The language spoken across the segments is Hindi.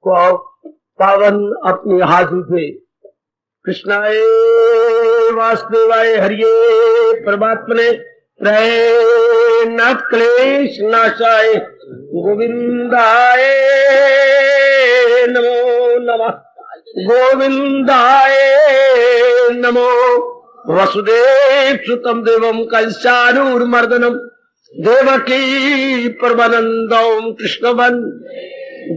पावन अपनी हाथों से कृष्णाय वासुदेवाय हरिये परमात्मने नाथ क्लेश नाशाय गोविंदाय नमो नमः गोविंदाय नमो वसुदेव सुतम देवम कंसानूरमर्दनम देवकी परमानंदम कृष्ण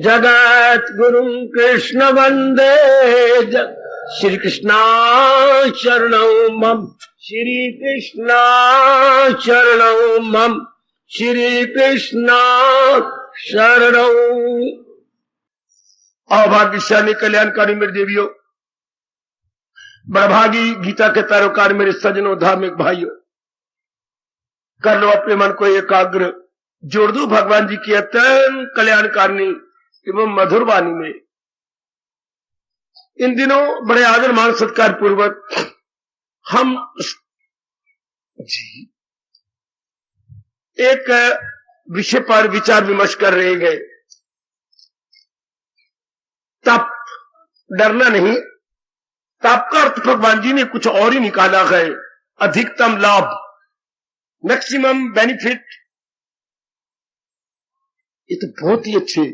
जगत गुरु कृष्ण वंदे श्री कृष्णा शरणं मम श्री कृष्णा शरणं मम श्री कृष्णा शरणं। अभाग्यशाली कल्याणकारी मेरे देवियों, बड़भागी गीता के पैरोकार मेरे सज्जनों धार्मिक भाइयों, कर लो अपने मन को एकाग्र, जोड़ दो भगवान जी की अत्यंत कल्याणकारिणी एवं मधुर वाणी में। इन दिनों बड़े आदर मान सत्कार पूर्वक हम जी एक विषय पर विचार विमर्श कर रहे हैं। तप, डरना नहीं। तप का अर्थ भगवान जी ने कुछ और ही निकाला है, अधिकतम लाभ, मैक्सिमम बेनिफिट। ये तो बहुत ही अच्छे।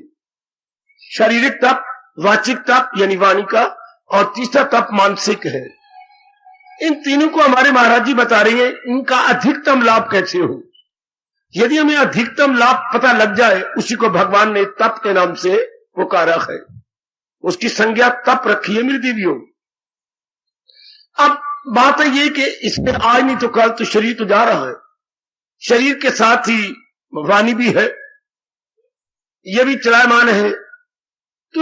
शारीरिक तप, वाचिक तप यानी वाणी का, और तीसरा तप मानसिक है। इन तीनों को हमारे महाराज जी बता रहे हैं, इनका अधिकतम लाभ कैसे हो। यदि हमें अधिकतम लाभ पता लग जाए, उसी को भगवान ने तप के नाम से पुकारा है, उसकी संज्ञा तप रखी है मेरी देवियों। अब बात है ये कि इसमें आज नहीं तो कल तो शरीर तो जा रहा है, शरीर के साथ ही वाणी भी है, ये भी चलायमान है। तो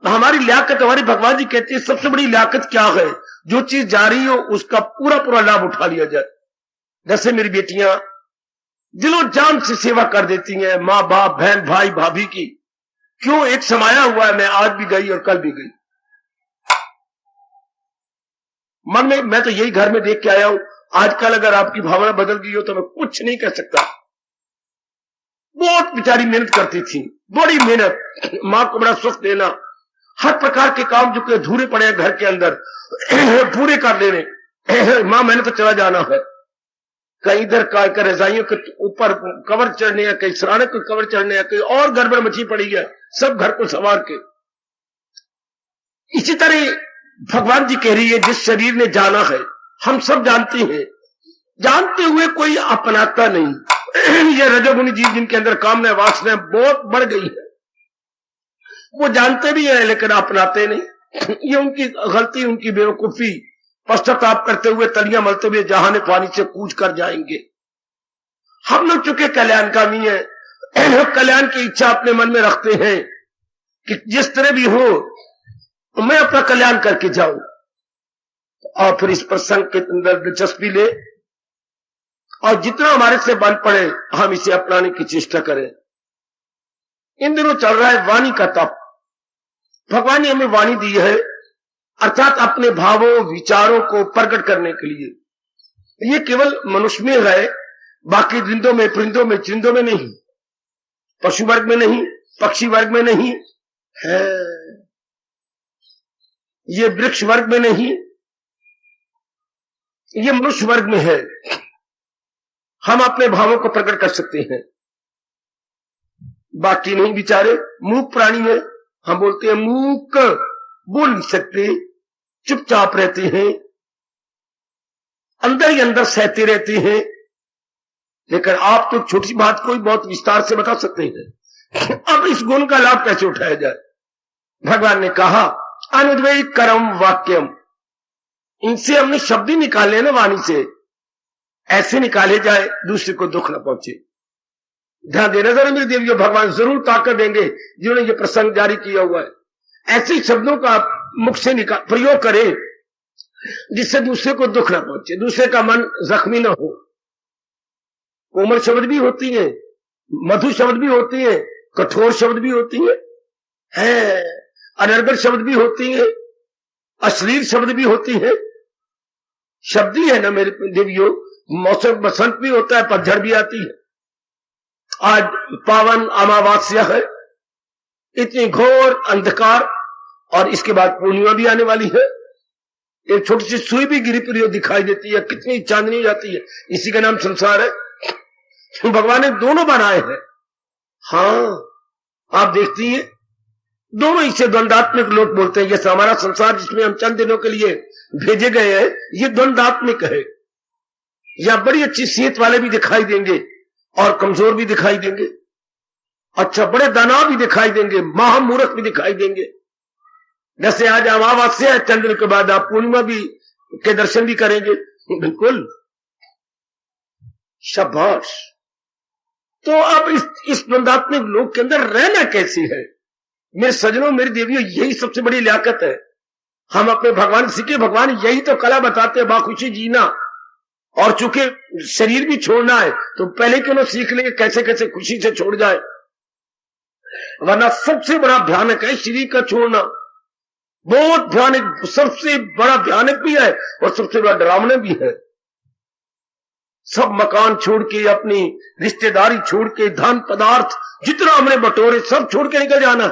हमारी लियाकत, हमारे भगवान जी कहते हैं सबसे बड़ी लियाकत क्या है, जो चीज जा रही हो उसका पूरा पूरा लाभ उठा लिया जाए। जैसे मेरी बेटियां दिलो जान से सेवा कर देती हैं, माँ बाप बहन भाई भाभी की। क्यों, एक समाया हुआ है, मैं आज भी गई और कल भी गई। मन में मैं तो यही घर में देख के आया हूं। आजकल अगर आपकी भावना बदल गई हो तो मैं कुछ नहीं कह सकता। बहुत बेचारी मेहनत करती थी, बड़ी मेहनत, मां को बड़ा सुख देना, हर प्रकार के काम जो कि अधूरे पड़े हैं घर के अंदर पूरे कर लेने। मां मैंने तो चला जाना है, कहीं इधर का रजाइयों के ऊपर कवर चढ़ने हैं, कहीं सराने को कवर चढ़ने हैं, कहीं और गड़बड़ मची पड़ी है, सब घर को संवार के। इसी तरह भगवान जी कह रही है, जिस शरीर ने जाना है, हम सब जानते हैं, जानते हुए कोई अपनाता नहीं। ये रजोगुणी जीव जिनके अंदर कामना वासना बहुत बढ़ गई है, वो जानते भी हैं लेकिन अपनाते नहीं। ये उनकी गलती, उनकी बेवकूफी। पश्चाताप करते हुए, तलियां मलते हुए जहाने पानी से कूच कर जाएंगे। हम लोग चूंकि कल्याणकामी है, कल्याण की इच्छा अपने मन में रखते हैं कि जिस तरह भी हो मैं अपना कल्याण करके जाऊं, और फिर इस प्रसंग के अंदर दिलचस्पी ले और जितना हमारे से बन पड़े हम इसे अपनाने की चेष्टा करें। इन दिनों चल रहा है वाणी का तप। भगवान ने हमें वाणी दी है, अर्थात अपने भावों विचारों को प्रकट करने के लिए। ये केवल मनुष्य में है, बाकी जिंदों में, परिंदों में, चिंदों में नहीं, पशु वर्ग में नहीं, पक्षी वर्ग में नहीं है, ये वृक्ष वर्ग में नहीं, ये मनुष्य वर्ग में है। हम अपने भावों को प्रकट कर सकते हैं, बाकी नहीं। बेचारे मूक प्राणी है, हम बोलते हैं मूक, बोल नहीं सकते, चुपचाप रहते हैं, अंदर ही अंदर सहते रहते हैं। लेकिन आप तो छोटी बात को ही बहुत विस्तार से बता सकते हैं। अब इस गुण का लाभ कैसे उठाया जाए। भगवान ने कहा अनुद्वयी कर्म वाक्यम, इनसे हमने शब्द ही निकाले ना वाणी से, ऐसे निकाले जाए दूसरे को दुख न पहुंचे। ध्यान देना जरा मेरी देवियों, भगवान जरूर ताकत देंगे जिन्होंने ये प्रसंग जारी किया हुआ है। ऐसे शब्दों का मुख से प्रयोग करें जिससे दूसरे को दुख न पहुंचे, दूसरे का मन जख्मी न हो। कोमल शब्द भी होती है, मधुर शब्द भी होती है, कठोर शब्द भी होती है, अनर्गल शब्द भी होती है, अश्लील शब्द भी होती है। शब्द ही है ना मेरे देवियों। मौसम बसंत भी होता है, पतझड़ भी आती है। आज पावन अमावस्या है, इतनी घोर अंधकार, और इसके बाद पूर्णिमा भी आने वाली है। एक छोटी सी सुई भी गिरी पड़ी दिखाई देती है, कितनी चांदनी जाती है। इसी का नाम संसार है। भगवान ने दोनों बनाए हैं। हाँ, आप देखती हैं दोनों इसे द्वंदात्मिक लोग बोलते हैं। जैसे हमारा संसार जिसमें हम चंद दिनों के लिए भेजे गए हैं, ये द्वंदात्मिक है। या बड़ी अच्छी सेहत वाले भी दिखाई देंगे और कमजोर भी दिखाई देंगे। अच्छा, बड़े दानव भी दिखाई देंगे, महामूर्ख भी दिखाई देंगे। जैसे आज अमावस्या है, चंद दिन के बाद आप पूर्णिमा भी के दर्शन भी करेंगे। बिल्कुल, शाबाश। तो अब इस द्वंदात्मिक लोक के अंदर रहना कैसी है? मेरे सजनों, मेरी देवियों, यही सबसे बड़ी लियाकत है। हम अपने भगवान सीखे, भगवान यही तो कला बताते हैं, बाखुशी जीना। और चूंकि शरीर भी छोड़ना है तो पहले क्यों ना सीख लेंगे कैसे कैसे खुशी से छोड़ जाए। वरना सबसे बड़ा भयानक है शरीर का छोड़ना, बहुत भयानक, सबसे बड़ा भयानक भी है और सबसे बड़ा डरावना भी है। सब मकान छोड़ के, अपनी रिश्तेदारी छोड़ के, धन पदार्थ जितना हमने बटोरे सब छोड़ के निकल जाना।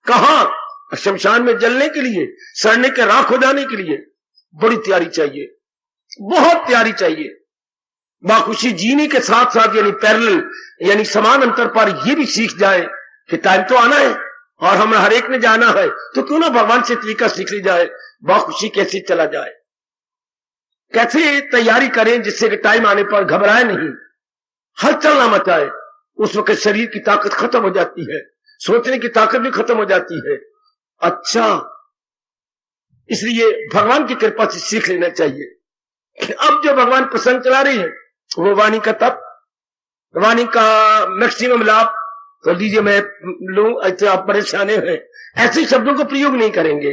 कहां? शमशान में जलने के लिए, सड़ने के राख हो जाने के लिए। बड़ी तैयारी चाहिए, बहुत तैयारी चाहिए। बाखुशी जीने के साथ साथ यानी पैरेलल, यानी समान अंतर पर यह भी सीख जाए कि टाइम तो आना है और हम हर एक ने जाना है, तो क्यों ना भगवान से तरीका सीख ली जाए, बाखुशी कैसे चला जाए, कैसे तैयारी करें जिससे कि टाइम आने पर घबराए नहीं, हलचल ना मचाए। उस वक्त शरीर की ताकत खत्म हो जाती है, सोचने की ताकत भी खत्म हो जाती है। अच्छा, इसलिए भगवान की कृपा से सीख लेना चाहिए। अब जो भगवान प्रसंग चला रही है वो वाणी का तप, वाणी का मैक्सिमम लाभ तो लीजिए। मैं लूं, ऐसे आप परेशान हैं, ऐसे शब्दों का प्रयोग नहीं करेंगे।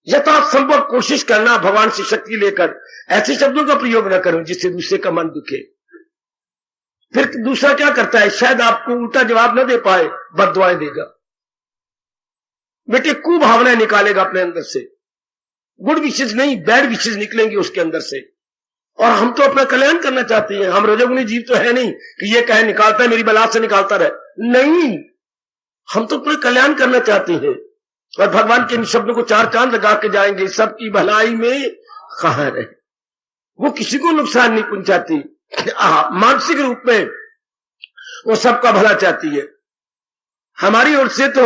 यथासंभव कोशिश करना भगवान से शक्ति लेकर ऐसे शब्दों का प्रयोग न करूं जिससे दूसरे का मन दुखे। फिर दूसरा क्या करता है, शायद आपको उल्टा जवाब न दे पाए, बददुआएं देगा, बेटे कुभावनाएं निकालेगा अपने अंदर से। गुड विशेष नहीं, बैड विशेष निकलेंगे उसके अंदर से। और हम तो अपना कल्याण करना चाहते हैं। हम रजोगुणी जीव तो है नहीं कि ये कहे निकालता है मेरी बला से निकालता रहे, नहीं, हम तो अपना कल्याण करना चाहते हैं। और भगवान के इन शब्दों को चार चांद लगा के जाएंगे, सबकी भलाई में कहां रहे। वो किसी को नुकसान नहीं पहुंचाती, मानसिक रूप में वो सबका भला चाहती है। हमारी ओर से तो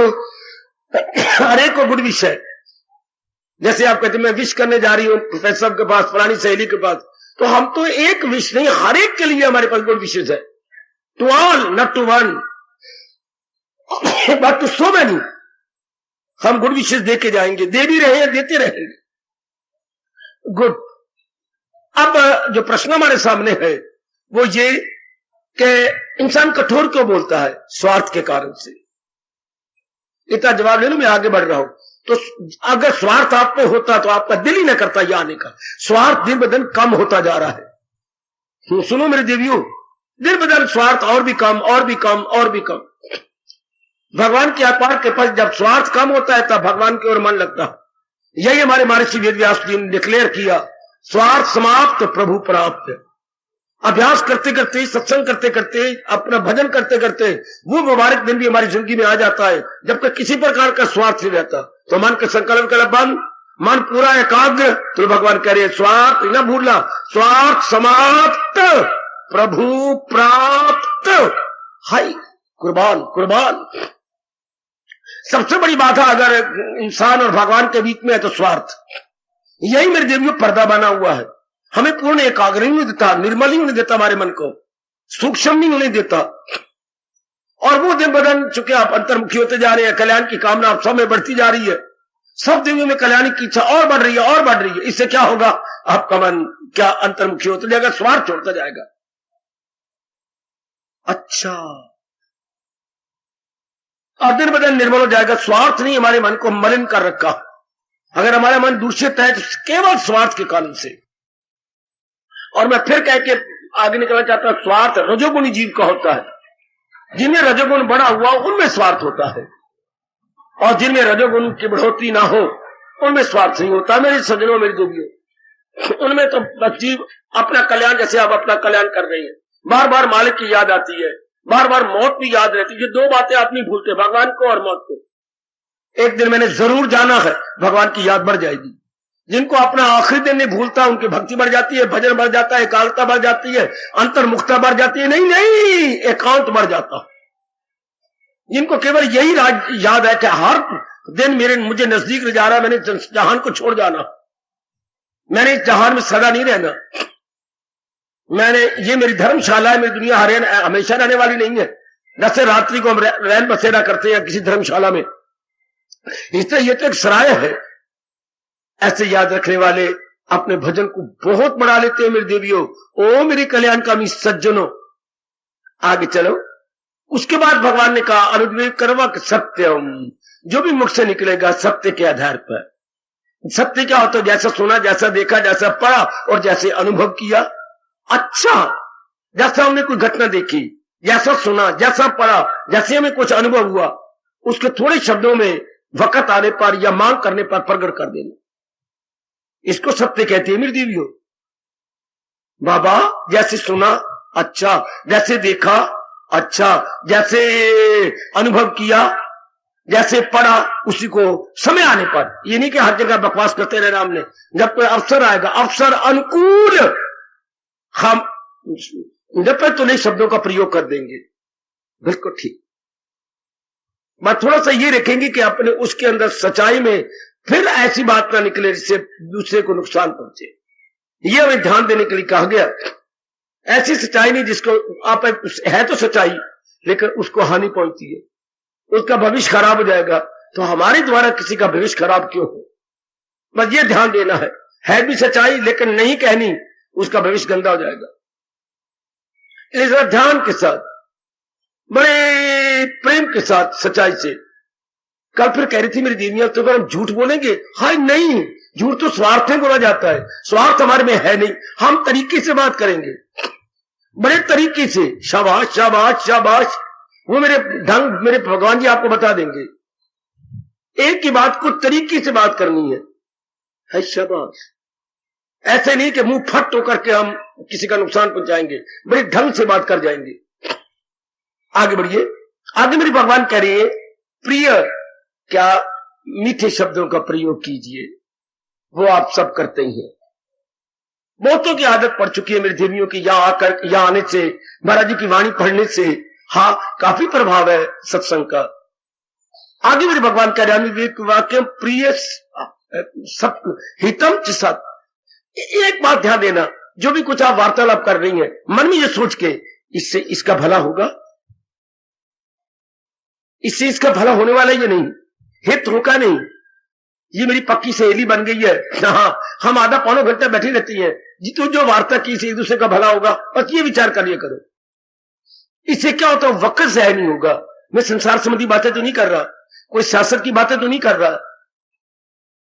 हर एक को गुड विश है। जैसे आप कहते मैं विश करने जा रही हूं प्रोफेसर के पास, फलानी सहेली के पास, तो हम तो एक विश नहीं, हर एक के लिए हमारे पास गुड विशेष है। To all, not to one, but to so many. हम गुड विशेष दे के जाएंगे, दे भी रहे हैं, देते रहेंगे। गुड। अब जो प्रश्न हमारे सामने है वो ये कि इंसान कठोर क्यों बोलता है? स्वार्थ के कारण से। इतना जवाब ले लो, मैं आगे बढ़ रहा हूं। तो अगर स्वार्थ आप में होता तो आपका दिल ही न करता ये आने का। स्वार्थ दिन ब दिन कम होता जा रहा है। तो सुनो मेरे देवियों, दिन ब दिन स्वार्थ और भी कम, और भी कम, और भी कम। भगवान के अपार के पास जब स्वार्थ कम होता है तब भगवान की ओर मन लगता है। यही हमारे महर्षि वेदव्यास जी ने डिक्लेयर किया, स्वार्थ समाप्त प्रभु प्राप्त। अभ्यास करते करते, सत्संग करते करते, अपना भजन करते करते वो मुबारक दिन भी हमारी जिंदगी में आ जाता है जब तक किसी प्रकार का स्वार्थ नहीं रहता। तो मन का संकल्प कर बंद, मन पूरा एकाग्र, तो भगवान कह रहे स्वार्थ न भूलना, स्वार्थ समाप्त प्रभु प्राप्त। हाय कुर्बान कुर्बान। सबसे बड़ी बाधा अगर इंसान और भगवान के बीच में है तो स्वार्थ। यही मेरे दिल में पर्दा बना हुआ है। हमें पूर्ण एकाग्र नहीं देता, निर्मल ही नहीं देता, हमारे मन को सूक्ष्म नहीं होने देता। और वो दिन बदन चुके आप अंतर्मुखी होते जा रहे हैं, कल्याण की कामना आप सब में बढ़ती जा रही है, सब दिनों में कल्याण की इच्छा और बढ़ रही है, और बढ़ रही है। इससे क्या होगा? आपका मन क्या अंतर्मुखी होता जाएगा, स्वार्थ छोड़ता जाएगा। अच्छा, और दिन बदन निर्मल हो जाएगा। स्वार्थ नहीं हमारे मन को मलिन कर रखा। अगर हमारा मन दूषित है तो केवल स्वार्थ के कारण से। और मैं फिर कह के आगे निकलना चाहता हूं, स्वार्थ रजोगुणी जीव का होता है। जिनमें रजोगुण बढ़ा हुआ उनमें स्वार्थ होता है, और जिनमें रजोगुण की बढ़ोतरी ना हो उनमें स्वार्थ नहीं होता। मेरे सज्जनों, मेरी देवियों, उनमें तो जीव अपना कल्याण, जैसे आप अपना कल्याण कर रही हैं, बार बार मालिक की याद आती है, बार बार मौत भी याद रहती। ये दो बातें आप नहीं भूलते, भगवान को और मौत को। एक दिन मैंने जरूर जाना है, भगवान की याद बढ़ जाएगी। जिनको अपना आखिरी दिन नहीं भूलता उनकी भक्ति बढ़ जाती है, भजन बढ़ जाता है, एकाग्रता बढ़ जाती है, अंतर्मुखता बढ़ जाती है। नहीं नहीं, एकांत बढ़ जाता। जिनको केवल यही याद है कि हर दिन मुझे नजदीक ले जा रहा है, मैंने जहान को छोड़ जाना, मैंने इस जहान में सदा नहीं रहना, ये मेरी धर्मशाला है, मेरी दुनिया हमेशा रहने वाली नहीं है। जैसे रात्रि को हम रैन बसेरा करते हैं किसी धर्मशाला में, इस तरह ये तो एक सराय है। ऐसे याद रखने वाले अपने भजन को बहुत बढ़ा लेते हैं मेरे देवियों। ओ मेरे कल्याणकामी सज्जनों, आगे चलो। उसके बाद भगवान ने कहा अनुद्वेग करवा सत्यम, जो भी मुख से निकलेगा सत्य के आधार पर। सत्य क्या होता है? जैसा सुना, जैसा देखा, जैसा पढ़ा और जैसे अनुभव किया। अच्छा, जैसा हमने कोई घटना देखी, जैसा सुना, जैसा पढ़ा, जैसे हमें कुछ अनुभव हुआ, उसके थोड़े शब्दों में वक्त आने पर या मांग करने पर प्रकट कर देना, इसको सत्य कहते हैं मेरी देवियों। बाबा जैसे सुना अच्छा, जैसे देखा अच्छा, जैसे अनुभव किया, जैसे पढ़ा, उसी को समय आने पर। ये नहीं कि हर जगह बकवास करते रहे राम ने। जब कोई अवसर आएगा, अवसर अनुकूल, हम जब तक तो नए शब्दों का प्रयोग कर देंगे। बिल्कुल ठीक। बात थोड़ा सा ये रखेंगे कि अपने उसके अंदर सच्चाई में फिर ऐसी बात ना निकले जिससे दूसरे को नुकसान पहुंचे। ये हमें ध्यान देने के लिए कहा गया। ऐसी सच्चाई नहीं जिसको आप है तो सच्चाई लेकिन उसको हानि पहुंचती है, उसका भविष्य खराब हो जाएगा। तो हमारे द्वारा किसी का भविष्य खराब क्यों हो, बस ये ध्यान देना है भी सच्चाई लेकिन नहीं कहनी, उसका भविष्य गंदा हो जाएगा। इसलिए ध्यान के साथ, बड़े प्रेम के साथ, सच्चाई से। कल फिर कह रही थी मेरी दीदियां, तो अगर हम झूठ बोलेंगे, हाय नहीं, झूठ तो स्वार्थ में बोला जाता है, स्वार्थ हमारे में है नहीं। हम तरीके से बात करेंगे, बड़े तरीके से। शाबाश शाबाश शाबाश, वो मेरे ढंग मेरे भगवान जी आपको बता देंगे। एक ही बात को तरीके से बात करनी है शाबाश। ऐसे नहीं कि मुंह फट होकर के हम किसी का नुकसान पहुंचाएंगे, बड़े ढंग से बात कर जाएंगे। आगे बढ़िए। आगे मेरी भगवान कह रही है, प्रिय क्या मीठे शब्दों का प्रयोग कीजिए, वो आप सब करते ही हैं। बहुतों की आदत पड़ चुकी है मेरी देवियों की, यहां आने से, महाराज जी की वाणी पढ़ने से हाँ काफी प्रभाव है सत्संग का। आगे मेरे भगवान कह रहे हैं, वाक्य प्रिय सब हितम च सत। एक बात ध्यान देना, जो भी कुछ आप वार्तालाप कर रही हैं, मन में ये सोच के इससे इसका भला होगा, इससे इसका भला होने वाला ये नहीं, हित होगा नहीं, ये मेरी पक्की सहेली बन गई है। हाँ, हम आधा पौना घंटा बैठी रहती है जी, तो जो वार्ता की से एक दूसरे का भला होगा, बस ये विचार कर लिया करो। इससे क्या होता है, वक्त ज़ाया नहीं होगा। मैं संसार संबंधी बातें तो नहीं कर रहा, कोई सियासत की बातें तो नहीं कर रहा,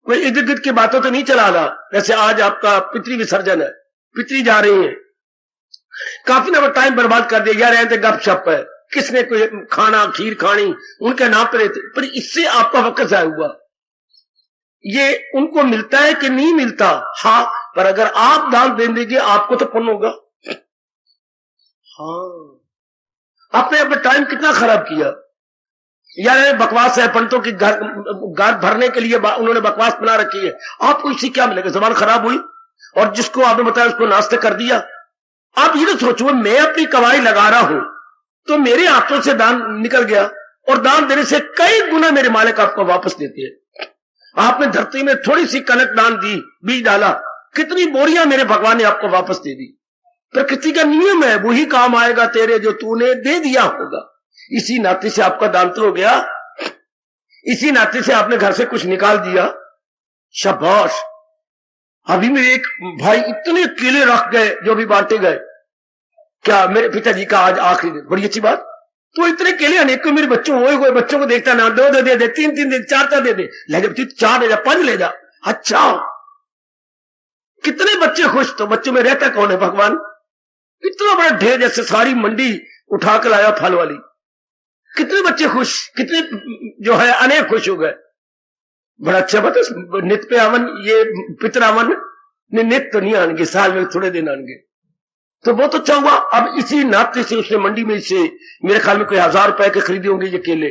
कोई इर्द गिर्द की बातें तो नहीं चला रहा। जैसे आज आपका पितृ विसर्जन है, पितृ जा रही है, काफी ना टाइम बर्बाद कर दिया यार, रहते गपशप है, किसने कोई खाना खीर खानी, उनके नाम पर रहते, पर इससे आपका वक्त ज़ाया हुआ। ये उनको मिलता है कि नहीं मिलता, हाँ, पर अगर आप दान दे देंगे आपको तो पुण्य होगा। हाँ, आपने अपने टाइम कितना खराब किया यार। बकवास है, पंडितों की घर भरने के लिए उन्होंने बकवास बना रखी है, आपको इससे क्या मिलेगा? जबान खराब हुई और जिसको आपने बताया उसको नाश्ते कर दिया। आप ये तो सोचो, मैं अपनी कमाई लगा रहा हूं तो मेरे हाथों से दान निकल गया, और दान देने से कई गुना मेरे मालिक आपको वापस देते हैं। आपने धरती में थोड़ी सी कनक दान दी, बीज डाला, कितनी बोरियां मेरे भगवान ने आपको वापस दे दी। प्रकृति का नियम है, वही काम आएगा तेरे जो तूने दे दिया होगा। इसी नाते से आपका दान तो हो गया, इसी नाते से आपने घर से कुछ निकाल दिया, शाबाश। अभी मेरे एक भाई इतने केले रख गए जो भी बांटे गए, क्या मेरे पिताजी का आज आखिरी दिन, बड़ी अच्छी बात। तो इतने केले अनेक को मेरे बच्चों हुए बच्चों को देखता ना, दो दे दे, तीन तीन दे, चार दे दे, ले जा, चार ले जा, पांच ले जा। अच्छा, कितने बच्चे खुश, तो बच्चों में रहता कौन है? भगवान। इतना बड़ा ढेर जैसे सारी मंडी उठा कर लाया फल वाली, कितने बच्चे खुश, कितने जो है अनेक खुश हो गए। बड़ा अच्छा बात है। नित्य पे आवन, ये पितरावन नित्य तो नहीं आएंगे, साल में थोड़े दिन आएंगे। तो बहुत अच्छा हुआ। अब इसी नाते से उसने मंडी में से मेरे ख्याल में कोई 1000 रुपए के खरीदे होंगे ये केले।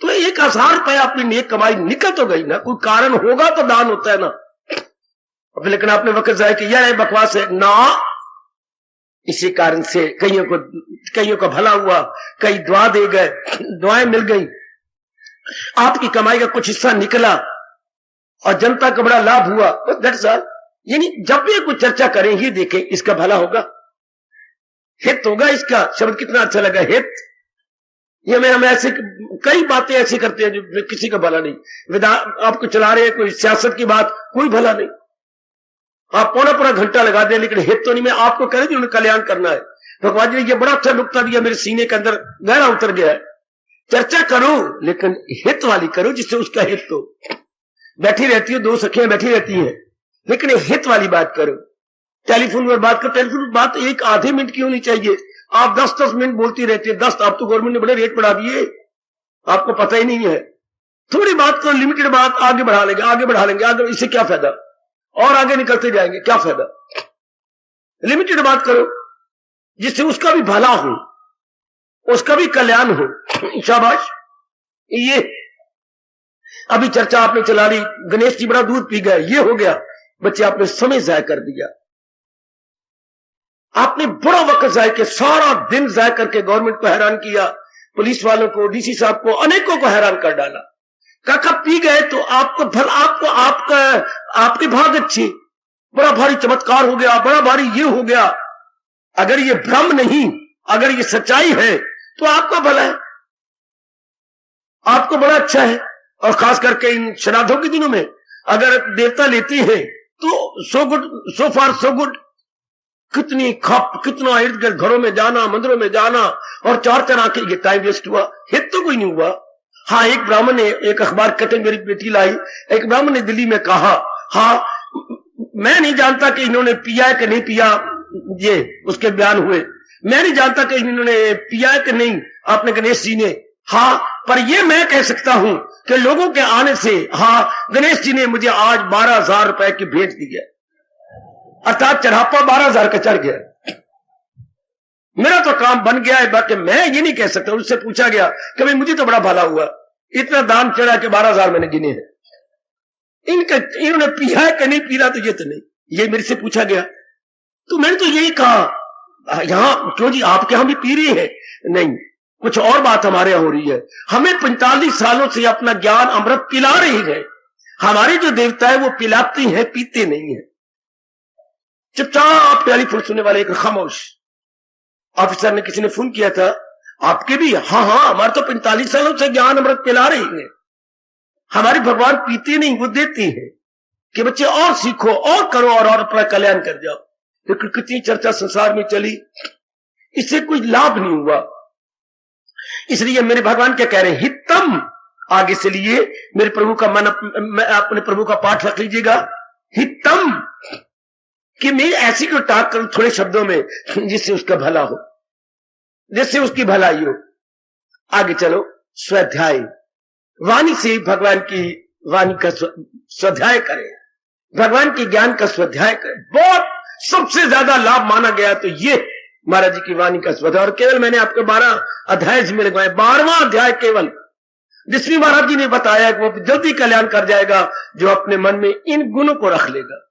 तो 1000 रुपए अपनी नेक कमाई निकल तो गई ना, कोई कारण होगा तो दान होता है ना। अब लेकिन आपने वक्त जाए कि यह बकवास है ना, इसी कारण से कईयों का भला हुआ, कई दुआ दे गए, दुआएं मिल गई, आपकी कमाई का कुछ हिस्सा निकला और जनता का बड़ा लाभ हुआ। That's all. यानी जब भी कुछ चर्चा करें ही देखें इसका भला होगा, हित होगा। इसका शब्द कितना अच्छा लगा, हित। ये हम ऐसे कई बातें ऐसी करते हैं जो किसी का भला नहीं। विधान आपको चला रहे हैं, कोई सियासत की बात, कोई भला नहीं। आप पूरा घंटा लगा दें, लेकिन हित तो नहीं। मैं आपको कह रही हूं कल्याण करना है। भगवान जी ने ये बड़ा अच्छा नुक्ता दिया, मेरे सीने के अंदर गहरा उतर गया है। चर्चा करो लेकिन हित वाली करो, जिससे उसका हित हो। बैठी रहती हो, 2 सखियां बैठी रहती हैं, लेकिन हित वाली बात करो। टेलीफोन पर बात करो, टेलीफोन पर बात 1 आधे मिनट की होनी चाहिए। आप 10-10 मिनट बोलती रहती है। 10 आप तो गवर्नमेंट ने बड़े रेट बढ़ा दिए, आपको पता ही नहीं है। थोड़ी बात करो, लिमिटेड बात, आगे बढ़ा लेंगे, आगे इससे क्या फायदा, और आगे निकलते जाएंगे, क्या फायदा। लिमिटेड बात करो जिससे उसका भी भला हो, उसका भी कल्याण हो। शाबाश। ये अभी चर्चा आपने चला ली, गणेश जी बड़ा दूध पी गए, ये हो गया। बच्चे आपने समय जाया कर दिया, आपने बड़ा वक्त जाया किया, सारा दिन जाया करके गवर्नमेंट को हैरान किया, पुलिस वालों को, डीसी साहब को, अनेकों को हैरान कर डाला। काका पी गए तो आपको आपके भाग अच्छे, बड़ा भारी चमत्कार हो गया, बड़ा भारी ये हो गया। अगर ये भ्रम नहीं, अगर ये सच्चाई है तो आपका भला है, आपको बड़ा अच्छा है। और खास करके इन श्राद्धों के दिनों में अगर देवता लेती है तो सो गुड, सो फार सो गुड। कितनी खप, कितना इर्द गिर्द घरों में जाना, मंदिरों में जाना, और 4 आके ये टाइम वेस्ट हुआ, हित तो कोई नहीं हुआ। हाँ, एक ब्राह्मण ने, एक अखबार कटिंग मेरी बेटी लाई, एक ब्राह्मण ने दिल्ली में कहा, हाँ मैं नहीं जानता कि इन्होंने पिया है कि नहीं पिया, ये उसके बयान हुए, मैं नहीं जानता कि इन्होंने पिया है कि नहीं आपने गणेश जी ने, हाँ पर ये मैं कह सकता हूं कि लोगों के आने से, हाँ गणेश जी ने मुझे आज 12,000 रुपए की भेंट दी है, अर्थात चढ़ापा 12,000 का चढ़ गया, मेरा तो काम बन गया है। बाकी मैं ये नहीं कह सकता। उससे पूछा गया कि भाई मुझे तो बड़ा भला हुआ, इतना दान चढ़ा के 12,000 मैंने गिने हैं, इन्होंने पिया है कि नहीं पीना तो ये तो नहीं, ये मेरे से पूछा गया। तो मैंने तो यही कहा, यहां क्यों जी आपके यहां भी पी रही है? नहीं, कुछ और बात हमारे यहां हो रही है। हमें 45 सालों से अपना ज्ञान अमृत पिला रही है, हमारे जो देवता है वो पिलाती हैं, पीते नहीं है। चुपचाप टेलीफोन सुनने वाले एक खामोश। ऑफिसर ने, किसी ने फोन किया था, आपके भी? हाँ हमारे तो 45 सालों से ज्ञान अमृत पिला रही है, हमारी भगवान पीते नहीं, वो देती है कि बच्चे और सीखो और करो और अपना कल्याण कर जाओ। लेकिन कितनी चर्चा संसार में चली, इससे कोई लाभ नहीं हुआ। इसलिए मेरे भगवान क्या कह रहे हैं, हितम। आगे से लिए मेरे प्रभु का मन, अपने प्रभु का पाठ रख लीजिएगा, हितम, कि मैं ऐसी को टाक करूं थोड़े शब्दों में जिससे उसका भला हो, जिससे उसकी भलाई हो। आगे चलो, स्वाध्याय, वाणी से भगवान की वाणी का स्वाध्याय करें, भगवान के ज्ञान का स्वाध्याय करें। बहुत सबसे ज्यादा लाभ माना गया तो ये महाराज जी की वाणी का स्वाध्याय। और केवल मैंने आपको 12 अध्याय इसमें लगवाए, 12वां अध्याय केवल, जिसमें महाराज जी ने बताया कि वो जल्दी कल्याण कर जाएगा जो अपने मन में इन गुणों को रख लेगा।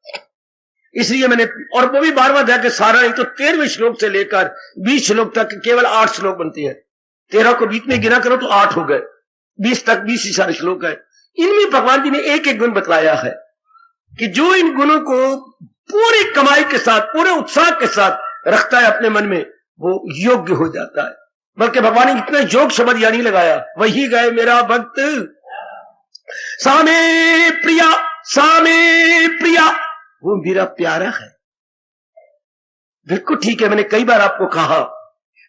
इसलिए मैंने, और वो भी 12वां अध्याय के सारा नहीं तो 13वें श्लोक से लेकर 20 श्लोक तक केवल 8 श्लोक बनती है। 13 को बीच में गिना करो तो 8 हो गए, 20 तक 20 ही सारे श्लोक है। इनमें भगवान जी ने एक एक गुण बतलाया है कि जो इन गुणों को पूरी कमाई के साथ, पूरे उत्साह के साथ रखता है अपने मन में, वो योग्य हो जाता है। बल्कि भगवान ने इतना योग शब्द या नहीं लगाया, वही गए मेरा भक्त सामे प्रिया, सामे प्रिया, वो मेरा प्यारा है। बिल्कुल ठीक है, मैंने कई बार आपको कहा,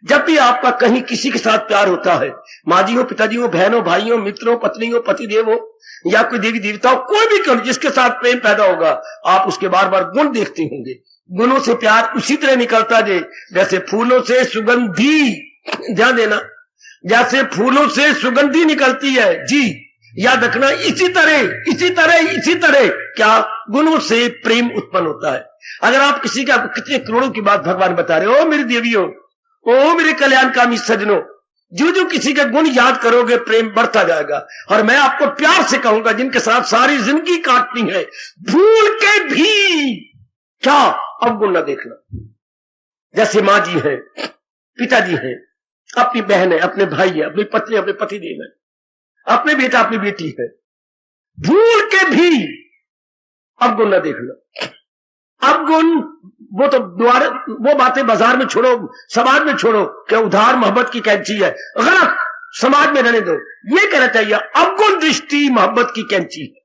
जब भी आपका कहीं किसी के साथ प्यार होता है, माँ जी हो, पिताजी हो, बहनों, भाइयों, मित्रों, पत्नी हो, पतिदेव हो, या कोई देवी देवता हो, कोई भी क्यों, जिसके साथ प्रेम पैदा होगा, आप उसके बार बार गुण देखते होंगे। गुणों से प्यार उसी तरह निकलता है जैसे फूलों से सुगंधी, ध्यान देना, जैसे फूलों से सुगंधी निकलती है जी, याद रखना, इसी तरह क्या गुणों से प्रेम उत्पन्न होता है। अगर आप किसी का कितने करोड़ों की बात भगवान बता रहे हो, ओ मेरी देवियों, ओ मेरे कल्याणकामी सजनों, जो जो किसी का गुण याद करोगे प्रेम बढ़ता जाएगा। और मैं आपको प्यार से कहूंगा, जिनके साथ सारी जिंदगी काटनी है, भूल के भी क्या अवगुण न देखना। जैसे माँ जी है, पिताजी है, अपनी बहन है, अपने भाई है, अपनी पत्नी, अपने पति देव है, अपने बेटा, अपनी बेटी है, भूल के भी अवगुण न देखना। अवगुण वो तो द्वार, वो बातें बाजार में छोड़ो, समाज में छोड़ो, क्या उधार मोहब्बत की कैंची है, गलत, समाज में रहने दो। ये कहना चाहिए अवगुण दृष्टि मोहब्बत की कैंची है।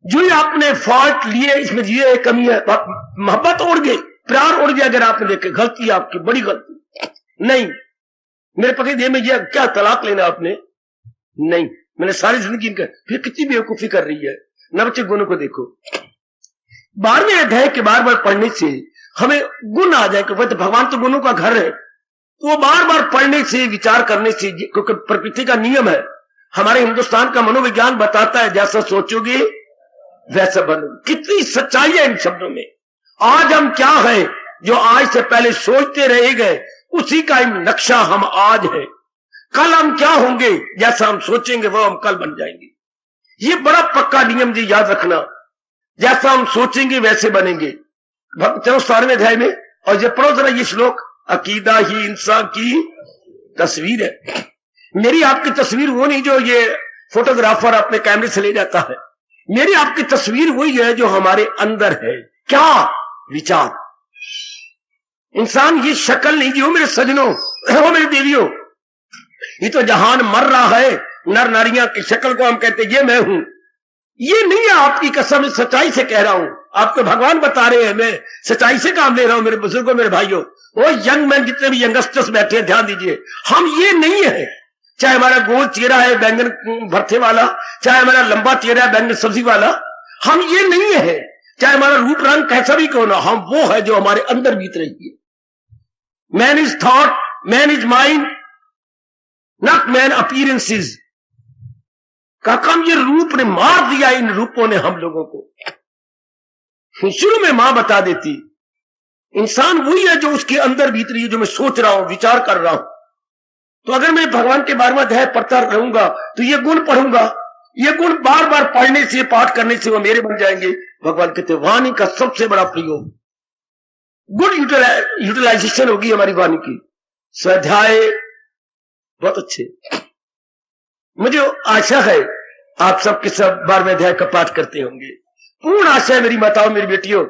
जो आपने फॉल्ट लिए, इसमें ये कमी है, मोहब्बत उड़ गई, प्यार उड़ गया। अगर आपने देखे, गलती आपकी, बड़ी गलती। नहीं, मेरे पति देव में ये क्या तलाक लेना आपने? नहीं, मैंने सारी जिंदगी इनका, फिर कितनी बेवकूफी कर रही है। न बच्चे गुणों को देखो, 12वें अध्याय के बार बार पढ़ने से हमें गुण आ जाए, क्योंकि भगवान तो गुणों का घर है। वो बार बार पढ़ने से, विचार करने से, क्योंकि प्रकृति का नियम है, हमारे हिंदुस्तान का मनोविज्ञान बताता है, जैसा सोचोगे वैसा बनोगे। कितनी सच्चाई है इन शब्दों में। आज हम क्या है, जो आज से पहले सोचते रह गए, उसी का नक्शा हम आज है। कल हम क्या होंगे, जैसा हम सोचेंगे वो हम कल बन जाएंगे। ये बड़ा पक्का नियम जी, याद रखना। जैसा हम सोचेंगे वैसे बनेंगे। चलो 17वें अध्याय में, और ये पढ़ो जरा ये श्लोक, अकीदा ही इंसान की तस्वीर है। मेरी आपकी तस्वीर वो नहीं जो ये फोटोग्राफर अपने कैमरे से ले जाता है। मेरी आपकी तस्वीर वही है जो हमारे अंदर है। क्या विचार। इंसान ये शक्ल नहीं जी, हो मेरे सजनों, हो मेरी देवियों, ये तो जहान मर रहा है। नर नारियां की शक्ल को हम कहते ये मैं हूं, ये नहीं है। आपकी कसम, सच्चाई से कह रहा हूं, आपको भगवान बता रहे हैं, मैं सच्चाई से काम ले रहा हूं। मेरे बुजुर्गों, मेरे भाइयों, वो यंग मैन जितने भी यंगस्टर्स बैठे हैं, ध्यान दीजिए, हम ये नहीं है। चाहे हमारा गोल चेहरा है बैंगन भरते वाला, चाहे हमारा लंबा चेहरा है बैंगन सब्जी वाला, हम ये नहीं है। चाहे हमारा रूप रंग कैसा भी क्यों ना, हम वो है जो हमारे अंदर बीत रही है। Man is thought, man is mind, not man appearances का काम। ये रूप ने मार दिया, इन रूपों ने हम लोगों को। शुरू में मां बता देती, इंसान वही है जो उसके अंदर बीत रही है, जो मैं सोच रहा हूं, विचार कर रहा हूं। तो अगर मैं भगवान के 12वां अध्याय पढ़ता रहूंगा, तो ये गुण पढ़ूंगा, ये गुण बार बार पढ़ने से, पाठ करने से वो मेरे बन जाएंगे। भगवान कहते वाणी का सबसे बड़ा प्रयोग, गुड यूटिलाइजेशन होगी हमारी वाणी की। स्वाध्याय बहुत अच्छे। मुझे आशा है आप सबके सब 12वें अध्याय का पाठ करते होंगे। पूर्ण आशा है मेरी माताओं, मेरी बेटियों,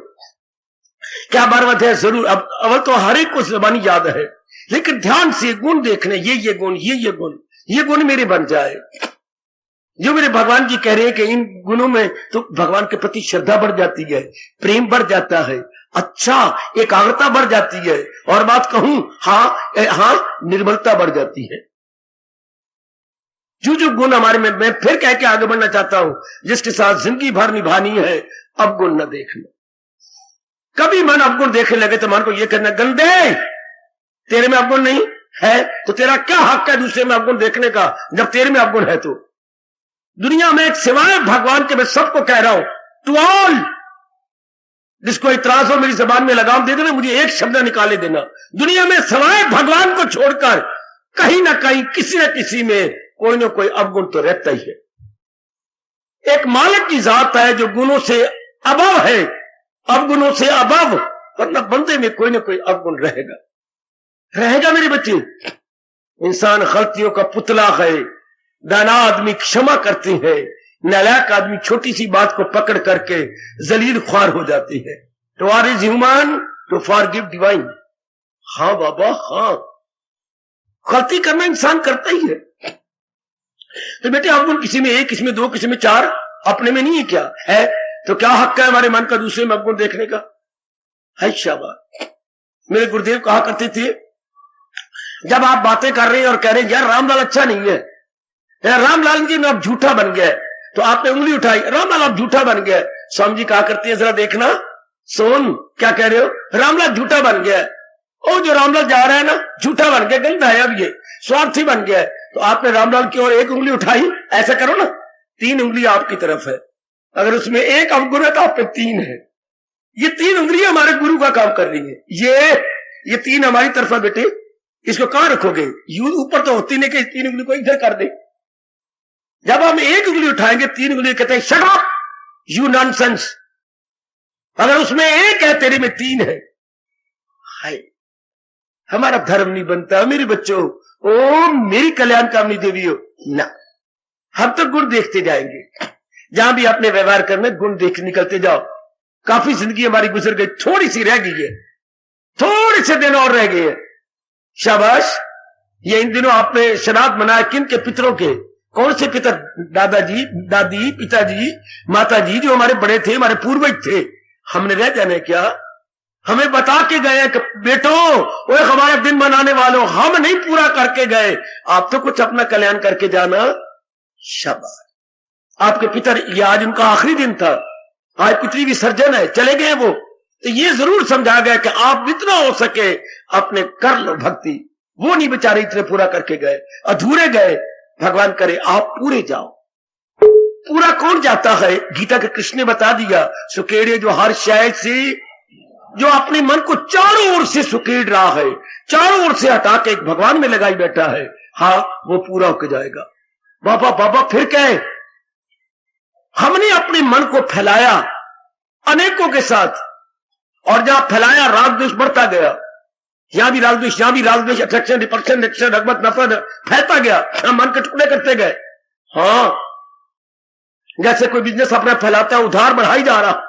क्या 12वां अध्याय जरूर। अब अवल तो हर एक को जबानी याद है, लेकिन ध्यान से गुण देखने, ये गुण, ये गुण मेरे बन जाए। जो मेरे भगवान जी कह रहे हैं कि इन गुणों में तो भगवान के प्रति श्रद्धा बढ़ जाती है, प्रेम बढ़ जाता है, अच्छा एकाग्रता बढ़ जाती है, और बात कहूं, हाँ निर्मलता बढ़ जाती है। जो गुण हमारे में, मैं फिर कह के आगे बढ़ना चाहता हूं, जिसके साथ जिंदगी भर निभानी है, अवगुण न देखना। कभी मन अवगुण देखने लगे तो मन को यह कहना, गंदे तेरे में अवगुण नहीं है तो तेरा क्या हक है दूसरे में अवगुण देखने का, जब तेरे में अवगुण है तो। दुनिया में एक सिवाय भगवान के, मैं सबको कह रहा हूं, टू ऑल, जिसको इतराज हो मेरी जबान में लगाम दे देना, मुझे एक शब्द निकाले देना। दुनिया में सिवाय भगवान को छोड़कर कहीं ना कहीं, किसी न किसी में कोई ना कोई अवगुण तो रहता ही है। एक मालिक की जात है जो गुणों से अबव है, अवगुणों से अबव, वरना बंदे में कोई ना कोई अवगुण रहेगा मेरे बच्चे। इंसान गलतियों का पुतला है। दाना आदमी क्षमा करते हैं, नालायक आदमी छोटी सी बात को पकड़ करके जलील ख्वार हो जाते हैं। To err is human to forgive divine. हाँ बाबा, हाँ, गलती करना इंसान करता ही है। तो बेटे अवगुण किसी में एक, किसी में दो, किसी में चार, अपने में नहीं है क्या है? तो क्या हक है हमारे मन का दूसरे में अवगुण देखने का? है शाबाश। मेरे गुरुदेव कहा करते थे, जब आप बातें कर रहे हैं और कह रहे हैं यार रामलाल अच्छा नहीं है, रामलाल जी में आप झूठा बन गए, तो आपने उंगली उठाई, रामलाल आप झूठा बन गए। स्वामी जी कहा करते हैं, जरा देखना सोन क्या कह रहे हो, रामलाल झूठा बन गया। ओ जो रामलाल जा रहा है ना, झूठा बन गया, गंदा है, अब ये स्वार्थी बन गया है। तो आपने रामलाल की ओर एक उंगली उठाई, ऐसा करो ना, 3 उंगली आपकी तरफ है। अगर उसमें एक अवगुण है तो आप पे 3 है। ये 3 उंगलियां हमारे गुरु का काम कर रही है। ये 3 हमारी तरफा बेटे, इसको कहां रखोगे? यू ऊपर तो होती नहीं कि 3 उंगली को इधर कर दे। जब हम 1 उंगली उठाएंगे 3 उंगली कहते हैं शट अप यू नॉनसेंस। अगर उसमें 1 है तेरे में 3 है। हाय, हमारा धर्म नहीं बनता मेरे बच्चों। ओ मेरी कल्याण कामनी देवी हो ना, हम तो गुण देखते जाएंगे। जहां भी अपने व्यवहार करने गुण देख निकलते जाओ। काफी जिंदगी हमारी गुजर गई, थोड़ी सी रह गई है, थोड़े से दिन और रह गए हैं। शाबाश। ये इन दिनों आपने श्राद्ध मनाया किन के? पितरों के। कौन से पितर? दादाजी, दादी, पिताजी, माताजी, जो हमारे बड़े थे, हमारे पूर्वज थे। हमने रह जाने क्या? हमें बता के गए कि बेटो वो हमारा दिन मनाने वालों, हम नहीं पूरा करके गए, आप तो कुछ अपना कल्याण करके जाना। शाबाश। आपके पितर, ये आज उनका आखिरी दिन था, आज पितरी विसर्जन है, चले गए वो। तो ये जरूर समझा गया कि आप जितना हो सके अपने कर लो भक्ति। वो नहीं बेचारे इतने पूरा करके गए, अधूरे गए। भगवान करे आप पूरे जाओ। पूरा कौन जाता है? गीता के कृष्ण ने बता दिया, सुकेड़े जो हर शायद से, जो अपने मन को चारों ओर से सुकेड़ रहा है, चारों ओर से हटा के एक भगवान में लगाई बैठा है, हाँ वो पूरा होकर जाएगा। बाबा बाबा फिर क्या है? हमने अपने मन को फैलाया अनेकों के साथ, और जहां फैलाया राग द्वेष बढ़ता गया। यहां भी राग द्वेष, यहां भी राग द्वेष, अट्रैक्शन, रिपल्शन, रगबत, नफरत फैलता गया, हम मन के टुकड़े करते गए। हाँ, जैसे कोई बिजनेस अपना फैलाता है, उधार बढ़ाई जा रहा,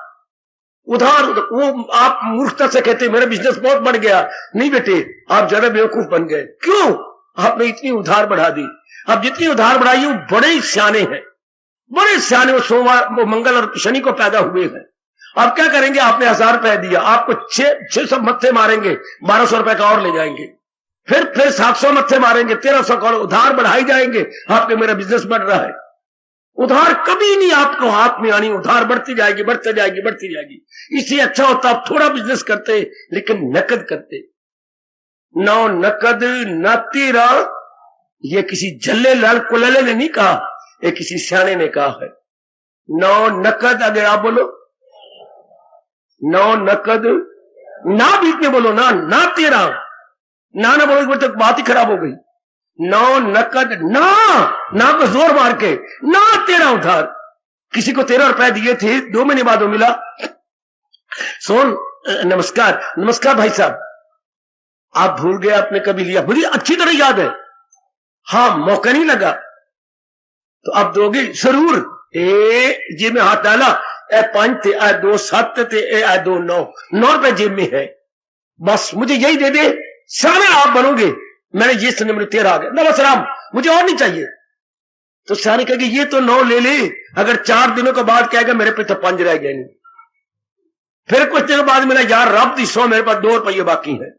उधार। वो आप मूर्खता से कहते मेरा बिजनेस बहुत बढ़ गया। नहीं बेटे, आप ज्यादा बेवकूफ बन गए। क्यों? आपने इतनी उधार बढ़ा दी। अब जितनी उधार बढ़ाई वो बड़े सियाने हैं, बड़े सियाने। वो सोमवार, वो मंगल और शनि को पैदा हुए हैं। अब क्या करेंगे? आपने 1000 रुपए दिया, आपको 600 मत्थे मारेंगे, 1200 रुपए का और ले जाएंगे। फिर 700 मत्थे मारेंगे, 1300 का उधार बढ़ाई जाएंगे। आपके मेरा बिजनेस बढ़ रहा है। उधार कभी नहीं आपको हाथ में आनी, उधार बढ़ती जाएगी, बढ़ती जाएगी, बढ़ती जाएगी। इससे अच्छा होता आप थोड़ा बिजनेस करते, लेकिन नकद करते। नौ नकद न तेरा, ये किसी जल्ले लाल कुलले ने नहीं कहा, ये किसी सियाने ने कहा है। नौ नकद, अगर आप बोलो नौ नकद, ना बीच में बोलो ना, ना तेरा, ना बोलो तो बात ही खराब हो गई। नौ नकद, ना को जोर मार के, ना तेरा उधार। किसी को 13 रुपए दिए थे, 2 महीने बाद वो मिला। सोन नमस्कार, नमस्कार भाई साहब, आप भूल गए, आपने कभी लिया? मुझे अच्छी तरह याद है। हाँ, मौका नहीं लगा तो अब दोगे जरूर। जेब में हाथ डाला, 5 थे, 2 7 थे, 2 9 रुपए जेब में है, बस मुझे यही दे दे, सारे आप बनोगे। मैंने ये सुने, मुझे 13 आ गया, नमस्कार मुझे और नहीं चाहिए। तो सारे कहेंगे ये तो 9 ले ले। अगर 4 दिनों के बाद कहेगा मेरे पे तो 5 रह गए नहीं। फिर कुछ दिनों बाद मिला, यार रब दी 100, मेरे पास 2 रुपये बाकी है।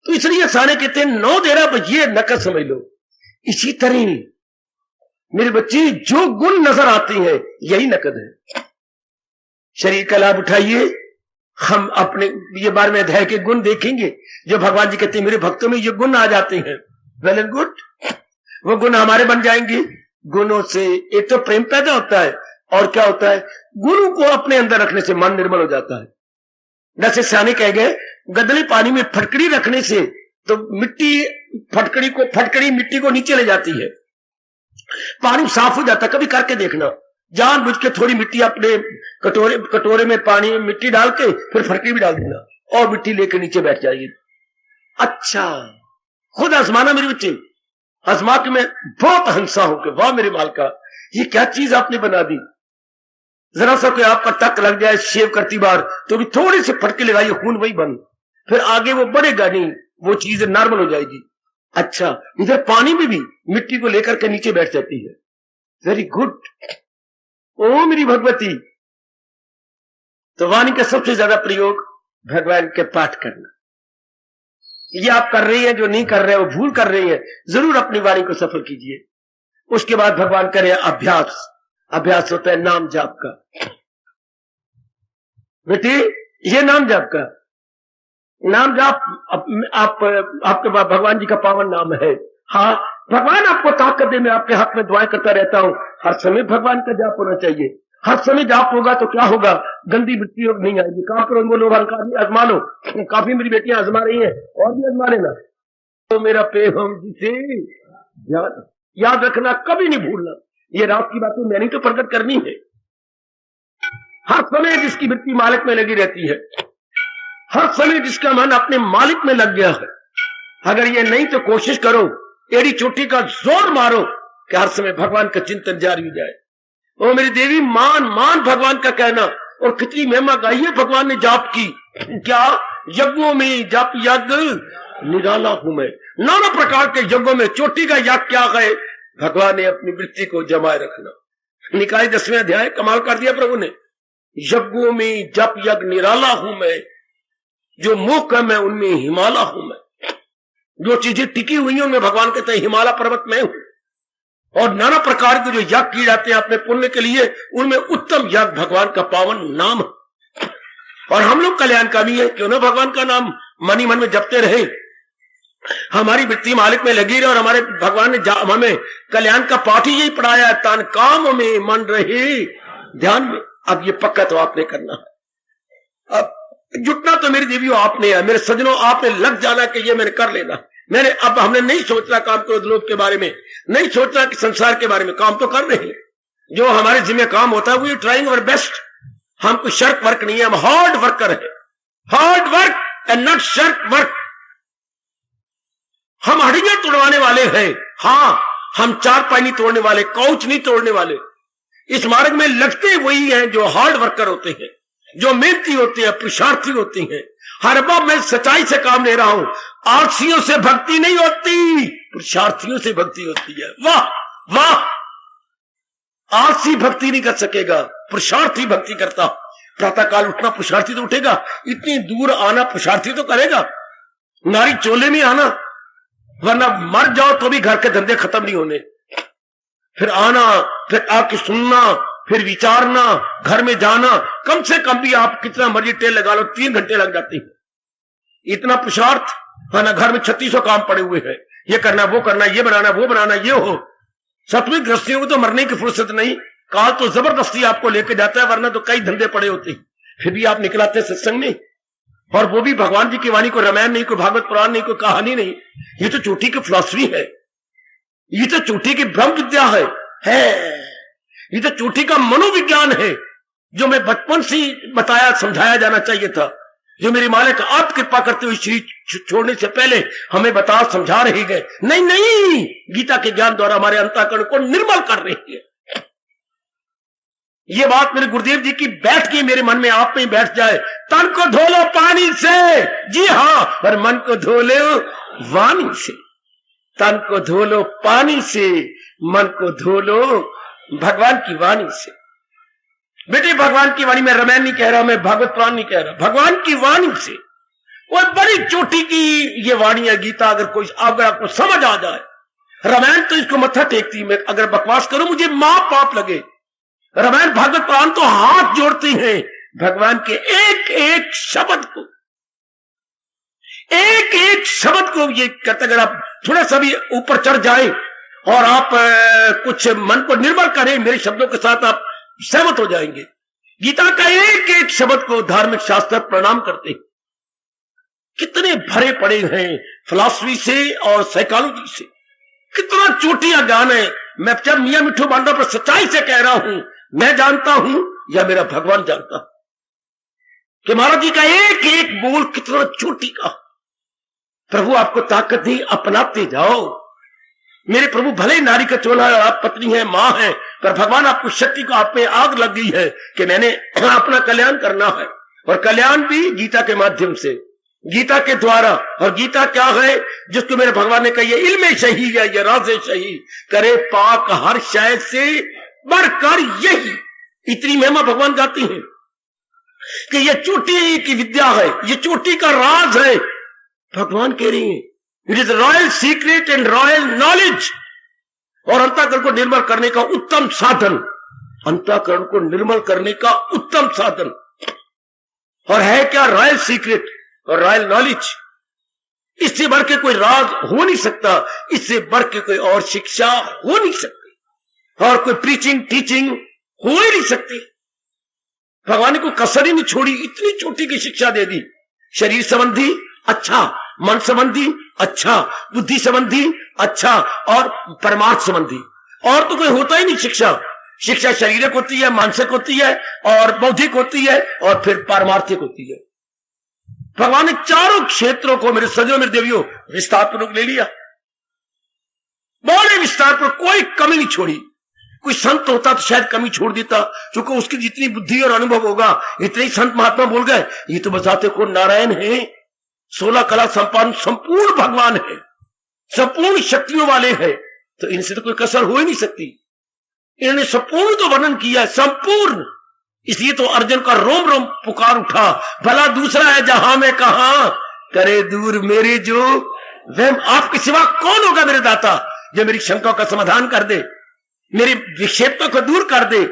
तो इसलिए सारे कहते हैं 9 दे रहा, ये नकद समझ लो। इसी तरह मेरे बच्चे, जो गुण नजर आते हैं यही नकद है। शरीर का लाभ उठाइए। हम अपने ये 12वें अध्याय के गुण देखेंगे, जो भगवान जी कहते हैं मेरे भक्तों में ये गुण आ जाते हैं। वेल एंड गुड, वो गुण हमारे बन जाएंगे। गुणों से एक तो प्रेम पैदा होता है, और क्या होता है? गुरु को अपने अंदर रखने से मन निर्मल हो जाता है। जैसे सियाने कह गए, गदले पानी में फटकड़ी रखने से तो मिट्टी, फटकड़ी मिट्टी को नीचे ले जाती है, पानी साफ हो जाता है। कभी करके देखना, जानबूझ के थोड़ी मिट्टी अपने कटोरे में पानी में मिट्टी डाल के फिर फटकड़ी भी डाल देना, और मिट्टी लेकर नीचे बैठ जाएगी। अच्छा, खुद आजमाना मेरे बच्चे, आजमा के मैं बहुत हंसा हूं कि वाह मेरे मालिका, ये क्या चीज आपने बना दी। जरा सा कोई आपका टक लग जाए शेव करती बार, तो भी थोड़ी सी फटके लगाइए, खून वही बंद, फिर आगे वो बढ़ेगा नहीं, वो चीज नॉर्मल हो जाएगी। अच्छा, इधर पानी में भी मिट्टी को लेकर के नीचे बैठ जाती है। Very good. ओ मेरी भगवती। तो वाणी का सबसे ज्यादा प्रयोग भगवान के पाठ करना। ये आप कर रही है, जो नहीं कर रहे वो भूल कर रही है, जरूर अपनी वाणी को सफल कीजिए। उसके बाद भगवान करे अभ्यास। अभ्यास होता है नाम जाप का। बेटी, ये नाम जाप का, नाम जाप आपके भगवान जी का पावन नाम है। हाँ, भगवान आपको ताकत दे, मैं आपके हक में दुआएं करता रहता हूं, हर समय भगवान का जाप होना चाहिए। हर समय जाप होगा तो क्या होगा, गंदी वृत्ति नहीं आएगी। काम करो, बोलो अहंकार आजमा लो। काफी मेरी बेटियां आजमा रही हैं, और भी आजमा लेना। तो मेरा प्रेम जिसे याद रखना, कभी नहीं भूलना। ये रात की बातें मैंने तो प्रकट करनी है। हर समय जिसकी वृत्ति मालिक में लगी रहती है, हर समय जिसका मन अपने मालिक में लग गया है, अगर ये नहीं तो कोशिश करो, एड़ी चोटी का जोर मारो कि हर समय भगवान का चिंतन जारी हो जाए। ओ मेरी देवी, मान मान भगवान का कहना। और कितनी महिमा गाई है भगवान ने जाप की। क्या यज्ञों में जप यज्ञ निराला हूं मैं। नाना प्रकार के यज्ञों में चोटी का यज्ञ क्या है, भगवान ने अपनी वृत्ति को जमाए रखना। निकाय 10वें अध्याय कमाल कर दिया प्रभु ने। यज्ञों में जप यज्ञ निराला हूं मैं, जो मुख है मैं उनमें हिमालय हूं मैं। जो चीजें टिकी हुई हैं उनमें भगवान कहते हैं हिमालय पर्वत में हूं। और नाना प्रकार के जो यज्ञ किए जाते हैं अपने पुण्य के लिए, उनमें उत्तम यज्ञ भगवान का पावन नाम है। और हम लोग कल्याणकामी है, क्यों ना भगवान का नाम मन ही मन में जपते रहे, हमारी वृत्ति मालिक में लगी रहे। और हमारे भगवान ने हमें कल्याण का पाठ ही यही पढ़ाया है, तन काम में मन रहे ध्यान में। अब ये पक्का तो आपने करना है। अब जुटना तो मेरी देवियों आपने है, मेरे सज्जनों आपने लग जाना कि ये मैंने कर लेना। अब हमने नहीं सोचना काम क्रोध लोभ के बारे में, नहीं सोचना कि संसार के बारे में। काम तो कर रहे हैं, जो हमारे जिम्मे काम होता है वो ट्राइंग अवर बेस्ट। हम कोई शर्क वर्क नहीं है, हम हार्ड वर्कर है। Hard work and not shark work. हम हड्डियां तोड़वाने वाले हैं, हाँ, हम चार पाई नहीं तोड़ने वाले, काउच नहीं तोड़ने वाले। इस मार्ग में लगते वही हैं जो हार्ड वर्कर होते हैं, जो मेहनती होते हैं, पुरुषार्थी होते हैं। हर बार मैं सच्चाई से काम ले रहा हूं। आलसियों से भक्ति नहीं होती, पुरुषार्थियों से भक्ति होती है। वाह वाह, आलसी भक्ति नहीं कर सकेगा, पुरुषार्थी भक्ति करता। प्रातः काल उठना पुरुषार्थी तो उठेगा, इतनी दूर आना पुरुषार्थी तो करेगा। नारी चोले में आना, वरना मर जाओ तो भी घर के धंधे खत्म नहीं होने। फिर आना, फिर आके सुनना, फिर विचारना, घर में जाना। कम से कम भी आप कितना मर्जी तेल लगा लो, 3 घंटे लग जाते हैं। इतना पुरुषार्थ है ना। घर में 3600 काम पड़े हुए हैं, ये करना वो करना, ये बनाना वो बनाना, ये हो। सत्विक गृहस्थियों को तो मरने की फुर्सत नहीं, काल तो जबरदस्ती आपको लेके जाता है, वरना तो कई धंधे पड़े होते हैं। फिर भी आप निकलाते सत्संग में, और वो भी भगवान जी की वाणी, को रामायण नहीं, कोई भागवत पुराण नहीं, कोई कहानी नहीं। ये तो चोटी की फिलॉसफी है, ये तो चोटी की ब्रह्म विद्या है। ये तो चोटी का मनोविज्ञान है, जो मैं बचपन से बताया समझाया जाना चाहिए था। जो मेरी मालिक आप कृपा करते हुए शरीर छोड़ने से पहले हमें बता समझा रही गए। नहीं नहीं, गीता के ज्ञान द्वारा हमारे अंतःकरण को निर्मल कर रही है। ये बात मेरे गुरुदेव जी की बैठ के मेरे मन में आप में बैठ जाए। तन को धो लो पानी से, जी हाँ, और मन को धो लो वाणी से। तन को धो लो पानी से, मन को धो लो भगवान की वाणी से। बेटे भगवान की वाणी, में रामायण नहीं कह रहा, मैं भागवत पुराण नहीं कह रहा, भगवान की वाणी से। वो बड़ी चोटी की ये वाणी है गीता। अगर आपको समझ आ जाए, रामायण तो इसको मत्था टेकती, मैं अगर बकवास करूं मुझे मां पाप लगे। रामायण भागवत पुराण तो हाथ जोड़ते हैं भगवान के एक एक शब्द को, एक एक शब्द को ये कहते। अगर आप थोड़ा सा भी ऊपर चढ़ जाए और आप कुछ मन को निर्मल करें, मेरे शब्दों के साथ आप सहमत हो जाएंगे। गीता का एक एक शब्द को धार्मिक शास्त्र प्रणाम करते हैं। कितने भरे पड़े हैं फिलॉसफी से और साइकोलॉजी से, कितना चोटिया ज्ञान है। मैं जब मियां मिठू बांडा पर सच्चाई से कह रहा हूं, मैं जानता हूं या मेरा भगवान जानता कि महाराज जी का एक एक बोल कितना चोटी का। प्रभु आपको ताकत दी, अपनाते जाओ। मेरे प्रभु भले नारी का चोला है, आप पत्नी है, मां है, पर भगवान आपको शक्ति को, आप में आग लग गई है कि मैंने अपना कल्याण करना है। और कल्याण भी गीता के माध्यम से, गीता के द्वारा। और गीता क्या है, जिसको मेरे भगवान ने कहा, ये इल्म सही है, ये राज सही, करे पाक हर शय से बढ़कर यही। इतनी महिमा भगवान गाती हैं कि ये चोटी की विद्या है, ये चोटी का राज है। भगवान कह रही है, it is royal secret and royal knowledge. और अंतःकरण को निर्मल करने का उत्तम साधन, अंतःकरण को निर्मल करने का उत्तम साधन। और है क्या, रॉयल सीक्रेट और रॉयल नॉलेज। इससे बढ़ के कोई राज हो नहीं सकता, इससे बढ़ के कोई और शिक्षा हो नहीं सकती, और कोई प्रीचिंग टीचिंग हो ही नहीं सकती। भगवान ने कोई कसर ही नहीं छोड़ी, इतनी छोटी की शिक्षा दे दी। शरीर संबंधी अच्छा, मन संबंधी अच्छा, बुद्धि संबंधी अच्छा, और परमार्थ संबंधी और तो कोई होता ही नहीं। शिक्षा शिक्षा शारीरिक होती है, मानसिक होती है और बौद्धिक होती है और फिर पारमार्थिक होती है। भगवान ने चारों क्षेत्रों को मेरे सजों मेरे देवियों विस्तार पूर्वक ले लिया, बड़े विस्तार पर, कोई कमी नहीं छोड़ी। कोई संत होता तो शायद कमी छोड़ देता, क्योंकि उसकी जितनी बुद्धि और अनुभव होगा इतने ही संत महात्मा बोल गए ये तो बताते को नारायण है, 16 कला संपन्न संपूर्ण भगवान है, संपूर्ण शक्तियों वाले हैं, तो इनसे तो कोई कसर हो ही नहीं सकती। इन्होंने संपूर्ण तो वर्णन किया, संपूर्ण। इसलिए तो अर्जुन का रोम रोम पुकार उठा, भला दूसरा है जहां में कहा करे दूर मेरे जो वह आपके सिवा कौन होगा मेरे दाता, जो मेरी शंकाओं का समाधान कर दे, मेरी विक्षेपों को दूर कर दे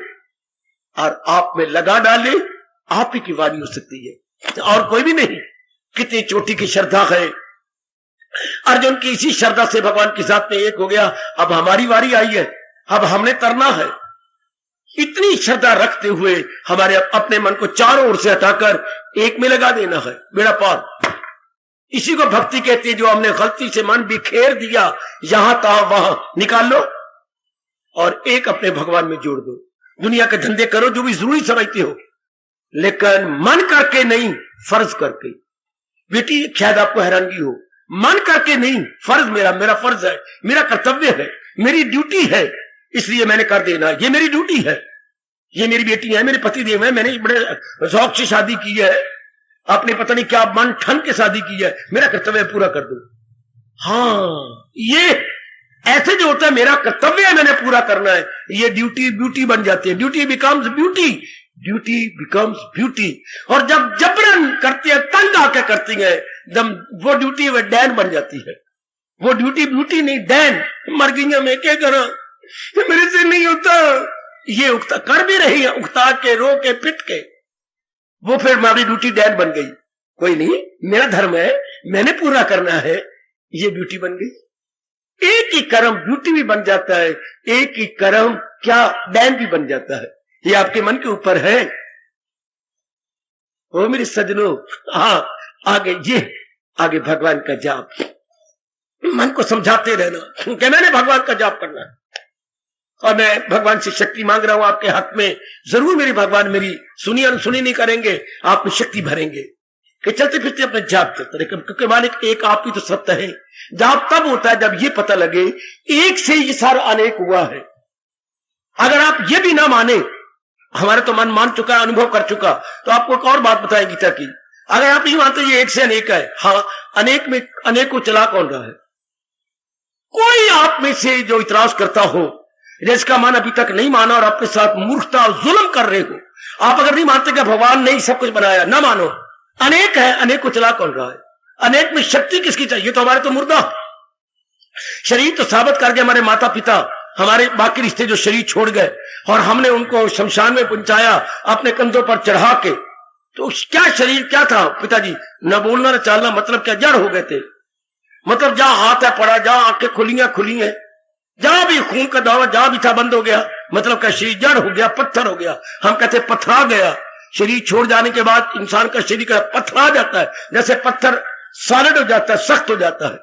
और आप में लगा डाले। आप ही की वाणी हो सकती है और कोई भी नहीं। कितनी चोटी की श्रद्धा है। अर्जुन की इसी श्रद्धा से भगवान के साथ में एक हो गया। अब हमारी बारी आई है, अब हमने तरना है। इतनी श्रद्धा रखते हुए हमारे अपने मन को चारों ओर से हटाकर एक में लगा देना है, बेड़ा पार। इसी को भक्ति कहते हैं। जो हमने गलती से मन बिखेर दिया यहां तहां वहां निकाल लो और एक अपने भगवान में जोड़ दो। दुनिया के धंधे करो जो भी जरूरी समझते हो, लेकिन मन करके नहीं, फर्ज करके। बेटी शायद आपको हैरानगी हो, मन करके नहीं, फर्ज मेरा फर्ज है, मेरा कर्तव्य है, मेरी ड्यूटी है, इसलिए मैंने कर देना। ये मेरी ड्यूटी है, ये मेरी बेटी है, मेरे पति देव है, मैंने बड़े शौक से शादी की है, आपने पता नहीं क्या मन ठन के शादी की है, मेरा कर्तव्य पूरा कर दो। हाँ, ये ऐसे जो होता है मेरा कर्तव्य है, मैंने पूरा करना है, ये ड्यूटी ब्यूटी बन जाती है। Duty becomes beauty, duty becomes beauty. और जब जबरन करती है, तंग आके करती है, वो ड्यूटी वह डैन बन जाती है। वो ड्यूटी ब्यूटी नहीं, डैन। मर गई मैं क्या करा, मेरे से नहीं होता। ये उगता कर भी रही है, उगता के रो के पिट के, वो फिर हमारी ड्यूटी डैन बन गई। कोई नहीं, मेरा धर्म है, मैंने पूरा करना है, ये ब्यूटी बन गई। एक ही कर्म ब्यूटी भी बन जाता है, एक ही कर्म क्या डैन भी बन जाता है। ये आपके मन के ऊपर है। ओ मेरे सजनों, हाँ, आगे भगवान का जाप, मन को समझाते रहना कि मैंने भगवान का जाप करना है और मैं भगवान से शक्ति मांग रहा हूं आपके हक में। जरूर मेरे भगवान मेरी सुनी अनसुनी नहीं करेंगे, आप में शक्ति भरेंगे कि चलते फिरते अपने जाप करते रहे, क्योंकि मालिक एक आप ही तो सत्य है। जाप तब होता है जब ये पता लगे एक से ये सारा अनेक हुआ है। अगर आप ये भी ना माने, हमारा तो मन मान चुका है, अनुभव कर चुका, तो आपको एक और बात बताएं गीता की। अगर आप नहीं मानते ये एक से अनेक है, हाँ, अनेक में अनेक को चला कौन रहा है? कोई आप में से जो इतराज करता हो, जिसका मन अभी तक नहीं माना और अपने साथ मूर्खता और जुल्म कर रहे हो, आप अगर नहीं मानते कि भगवान ने सब कुछ बनाया, ना मानो। अनेक है, अनेक को चला कौन रहा है? अनेक में शक्ति किसकी चाहिए? तो हमारे तो मुर्दा शरीर तो साबित कर गए हमारे माता पिता, हमारे बाकी रिश्ते जो शरीर छोड़ गए और हमने उनको शमशान में पहुंचाया अपने कंधों पर चढ़ा के। तो क्या शरीर क्या था पिताजी? न बोलना न चालना, मतलब क्या? जड़ हो गए थे। मतलब जहां हाथ है पड़ा, जहां आंखें खुली हैं, जहां भी खून का दौरा जहां भी था बंद हो गया। मतलब क्या? शरीर जड़ हो गया, पत्थर हो गया। हम कहते पथरा गया। शरीर छोड़ जाने के बाद इंसान का शरीर का पथरा जाता है, जैसे पत्थर सॉलिड हो जाता है, सख्त हो जाता है।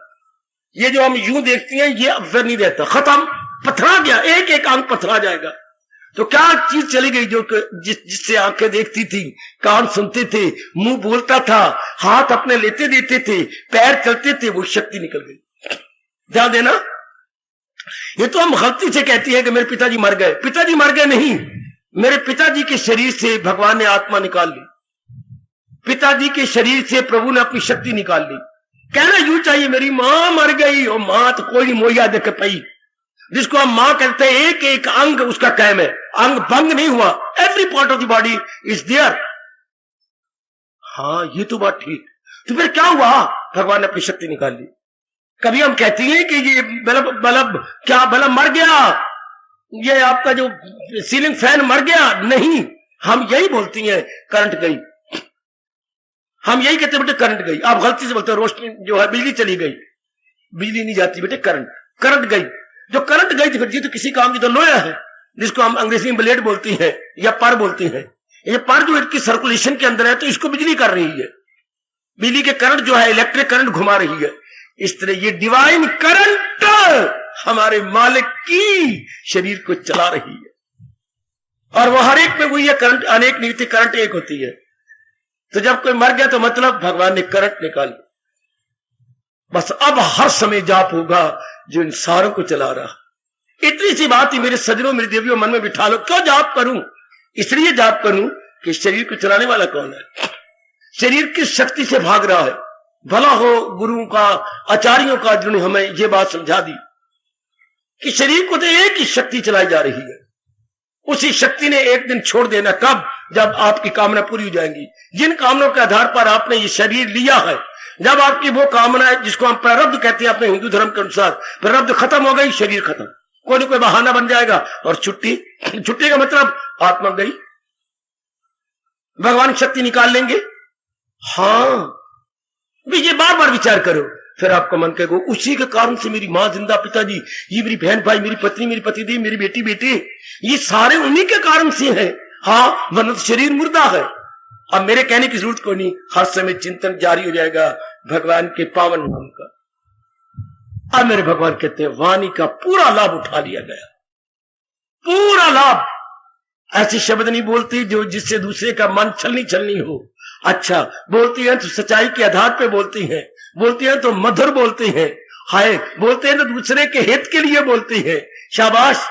ये जो हम यूं देखते हैं ये अब फिर नहीं रहता, खत्म, पथरा गया, एक एक अंग पथरा जाएगा। तो क्या चीज चली गई जो जिससे आंखें देखती थी, कान सुनते थे, मुंह बोलता था, हाथ अपने लेते देते थे, पैर चलते थे, वो शक्ति निकल गई। ध्यान देना, ये तो हम गलती से कहती है कि मेरे पिताजी मर गए। पिताजी मर गए नहीं, मेरे पिताजी के शरीर से भगवान ने आत्मा निकाल ली। पिताजी के शरीर से प्रभु ने अपनी शक्ति निकाल ली। कहना यूं चाहिए मेरी मां मर गई, और मां तो कोई मोया देख पाई, जिसको हम मां कहते हैं। एक एक अंग उसका कायम है, अंग भंग नहीं हुआ। Every part of the body is there. हाँ, ये तो बात ठीक। तो फिर क्या हुआ? भगवान ने अपनी शक्ति निकाल ली। कभी हम कहते हैं कि ये बल्ब क्या बल्ब मर गया, ये आपका जो सीलिंग फैन मर गया, नहीं। हम यही बोलती हैं करंट गई। हम यही कहते बेटे करंट गई। आप गलती से बोलते हो रोशनी जो है बिजली चली गई। बिजली नहीं जाती बेटे, करंट गई। जो करंट गई थी फिर ये तो किसी काम की तो लोया है, जिसको हम अंग्रेजी में ब्लेड बोलती हैं या पर बोलती हैं। ये पर जो इसकी सर्कुलेशन के अंदर है तो इसको बिजली कर रही है, बिजली के करंट जो है इलेक्ट्रिक करंट घुमा रही है। इस तरह ये डिवाइन करंट हमारे मालिक की शरीर को चला रही है। और वो हर एक में वही है, करंट अनेक नहीं होती, करंट एक होती है। तो जब कोई मर गया तो मतलब भगवान ने करंट निकाली। बस अब हर समय जाप होगा जो इन सारों को चला रहा। इतनी सी बात ही मेरे सजनों मेरे देवियों मन में बिठा लो। क्यों जाप करूं? इसलिए जाप करूं कि शरीर को चलाने वाला कौन है, शरीर किस शक्ति से भाग रहा है। भला हो गुरुओं का, आचार्यों का, जिन्होंने हमें ये बात समझा दी कि शरीर को तो एक ही शक्ति चलाई जा रही है। उसी शक्ति ने एक दिन छोड़ देना। कब? जब आपकी कामना पूरी हो जाएंगी। जिन कामनाओं के आधार पर आपने ये शरीर लिया है, जब आपकी वो कामना है जिसको हम प्रारब्ध कहते हैं अपने हिंदू धर्म के अनुसार, प्रारब्ध खत्म हो गई, शरीर खत्म। कोई ना कोई बहाना बन जाएगा और छुट्टी। छुट्टी का मतलब आत्मा गई, भगवान शक्ति निकाल लेंगे। हाँ, ये बार बार विचार करो, फिर आपका मन कहेगा उसी के कारण से मेरी माँ जिंदा, पिताजी, ये मेरी बहन भाई, मेरी पत्नी, मेरी पतिदेव, मेरी बेटी बेटे, ये सारे उन्हीं के कारण से हैं। हाँ, वरना तो शरीर मुर्दा है। अब मेरे कहने की जरूरत कोई नहीं, हर समय चिंतन जारी हो जाएगा भगवान के पावन नाम का। अब मेरे भगवान कहते हैं वाणी का पूरा लाभ उठा लिया गया, पूरा लाभ। ऐसे शब्द नहीं बोलती जो जिससे दूसरे का मन छलनी हो। अच्छा, बोलती हैं तो सच्चाई के आधार पे बोलती हैं, बोलती हैं तो मधुर बोलती हैं, हाय बोलते हैं तो दूसरे के हित के लिए बोलती हैं। शाबाश।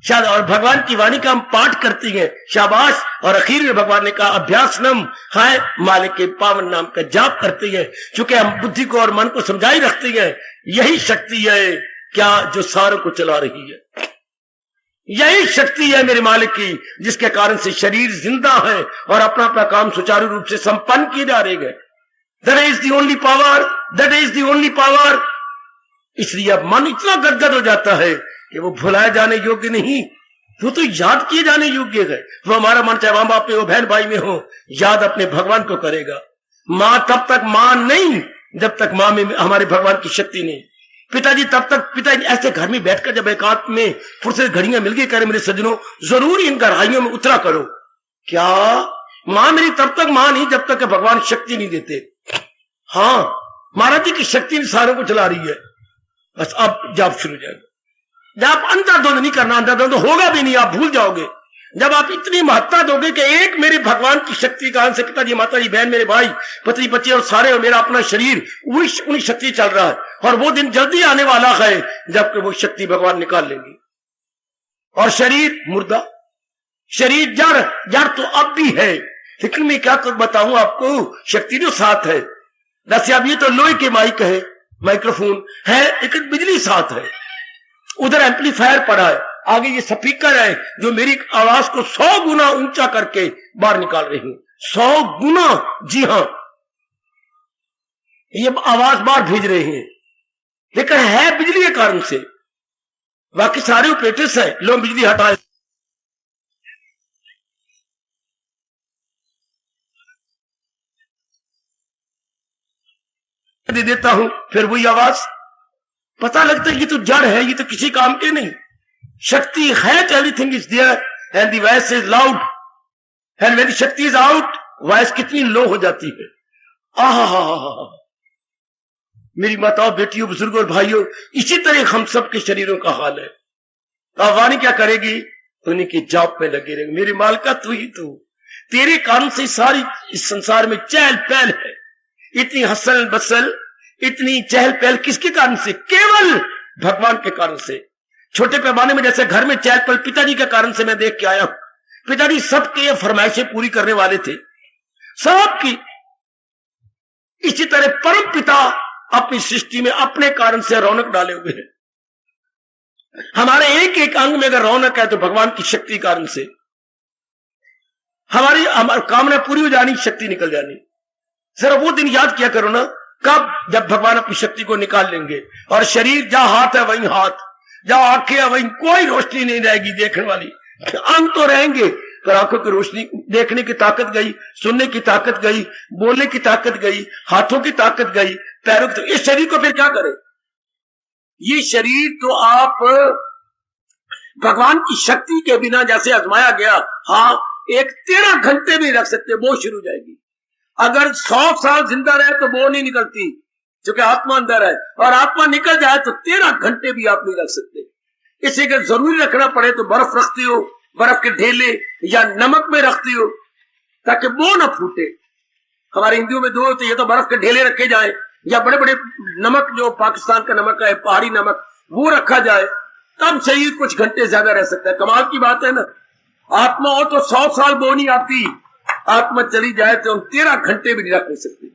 और भगवान की वाणी का हम पाठ करती हैं, शाबाश। और आखिर में भगवान ने कहा अभ्यासनम, हाय मालिक के पावन नाम का जाप करती है। चूंकि हम बुद्धि को और मन को समझाई रखती है, यही शक्ति है क्या जो सारों को चला रही है। यही शक्ति है मेरे मालिक की, जिसके कारण से शरीर जिंदा है और अपना अपना काम सुचारू रूप से संपन्न किए जा रहे हैं। That is the only power, that is the only power. इसलिए अब मन इतना गदगद हो जाता है कि वो भुलाए जाने योग्य नहीं, वो तो याद किए जाने योग्य है। वो हमारा मन चाहे मां बाप में हो, बहन भाई में हो, याद अपने भगवान को करेगा। मां तब तक मां नहीं जब तक मां में हमारे भगवान की शक्ति नहीं। पिताजी तब तक पिताजी ऐसे घर में बैठकर जब एकांत में फुर्सत घड़ियां मिल गई, करे मेरे सज्जनों जरूर इन गहराइयों में उतरा करो। क्या? मां मेरी तब तक मां नहीं जब तक भगवान शक्ति नहीं देते। हाँ, महाराज जी की शक्ति सारों को चला रही है। बस अब जाप शुरू हो जाएगा। जब आप अंतर्द्वंद नहीं करना, अंतर्द्वंद होगा भी नहीं, आप भूल जाओगे। जब आप इतनी महत्ता दोगे कि एक मेरे भगवान की शक्ति कारण से पिताजी, माताजी, बहन, मेरे भाई, पति, बच्चे और सारे और मेरा अपना शरीर उन्हीं शक्ति चल रहा है। और वो दिन जल्दी आने वाला है जबकि वो शक्ति भगवान निकाल लेंगे। और शरीर मुर्दा, शरीर जड़ तो अब भी है, लेकिन मैं क्या बताऊं आपको, शक्ति जो साथ है। दस अब ये तो लोहे के माइक है, माइक्रोफोन है, लेकिन बिजली साथ है। उधर एम्पलीफायर पड़ा है, आगे ये स्पीकर है जो मेरी आवाज को 100 गुना ऊंचा करके बाहर निकाल रही हूं। 100 गुना, जी हां, ये आवाज बाहर भेज रहे हैं, लेकिन है बिजली के कारण से। बाकी सारे ऑपरेटर्स हैं, लो बिजली हटाए दे देता हूं, फिर वही आवाज। पता लगता है ये तो जड़ है, ये तो किसी काम के नहीं। शक्ति है तो everything is there and the voice is loud and when the शक्ति इज आउट, वॉइस कितनी लो हो जाती है। आहा, मेरी माताओं, बेटियों, बुजुर्गों और भाइयों, इसी तरह हम सब के शरीरों का हाल है। वाणी क्या करेगी? उन्हीं की जाप में लगे रहेंगे। मेरे मालिका तू ही तू, तेरे कारण से सारी इस संसार में चहल पहल है। इतनी हसल बसल, इतनी चहल पहल किसके कारण से? केवल भगवान के कारण से। छोटे पैमाने में जैसे घर में चहल पहल पिताजी के कारण से मैं देख के आया। पिताजी सबके ये फरमाइशें पूरी करने वाले थे, सबकी। इसी तरह परम पिता अपनी सृष्टि में अपने कारण से रौनक डाले हुए हैं। हमारे एक एक अंग में अगर रौनक है तो भगवान की शक्ति कारण से। हमारी कामना पूरी हो जानी, शक्ति निकल जानी। जरा वो दिन याद किया करो ना, कब? जब भगवान अपनी शक्ति को निकाल लेंगे। और शरीर जहां हाथ है वहीं हाथ, जहां आंखें है वहीं कोई रोशनी नहीं रहेगी देखने वाली। अंग तो रहेंगे पर आंखों की रोशनी, देखने की ताकत गई, सुनने की ताकत गई, बोलने की ताकत गई, हाथों की ताकत गई, पैरों की। इस शरीर को फिर क्या करे? ये शरीर तो आप भगवान की शक्ति के बिना जैसे आजमाया गया, हाँ एक 13 घंटे भी रख सकते, वो शुरू हो जाएगी। अगर 100 साल जिंदा रहे तो वो नहीं निकलती, क्योंकि आत्मा अंदर है, और आत्मा निकल जाए तो 13 घंटे भी आप नहीं रख सकते। इसे अगर जरूरी रखना पड़े तो बर्फ रखती हो, बर्फ के ढेले, या नमक में रखती हो ताकि वो ना फूटे। हमारे हिंदुओं में दो होते, ये तो बर्फ के ढेले रखे जाए, या बड़े बड़े नमक जो पाकिस्तान का नमक है, पहाड़ी नमक, वो रखा जाए, तब शरीर कुछ घंटे ज्यादा रह सकता है। कमाल की बात है ना। आत्मा हो तो 100 साल वो नहीं आती, आत्मा चली जाए तो हम 13 घंटे भी नहीं रख सकते,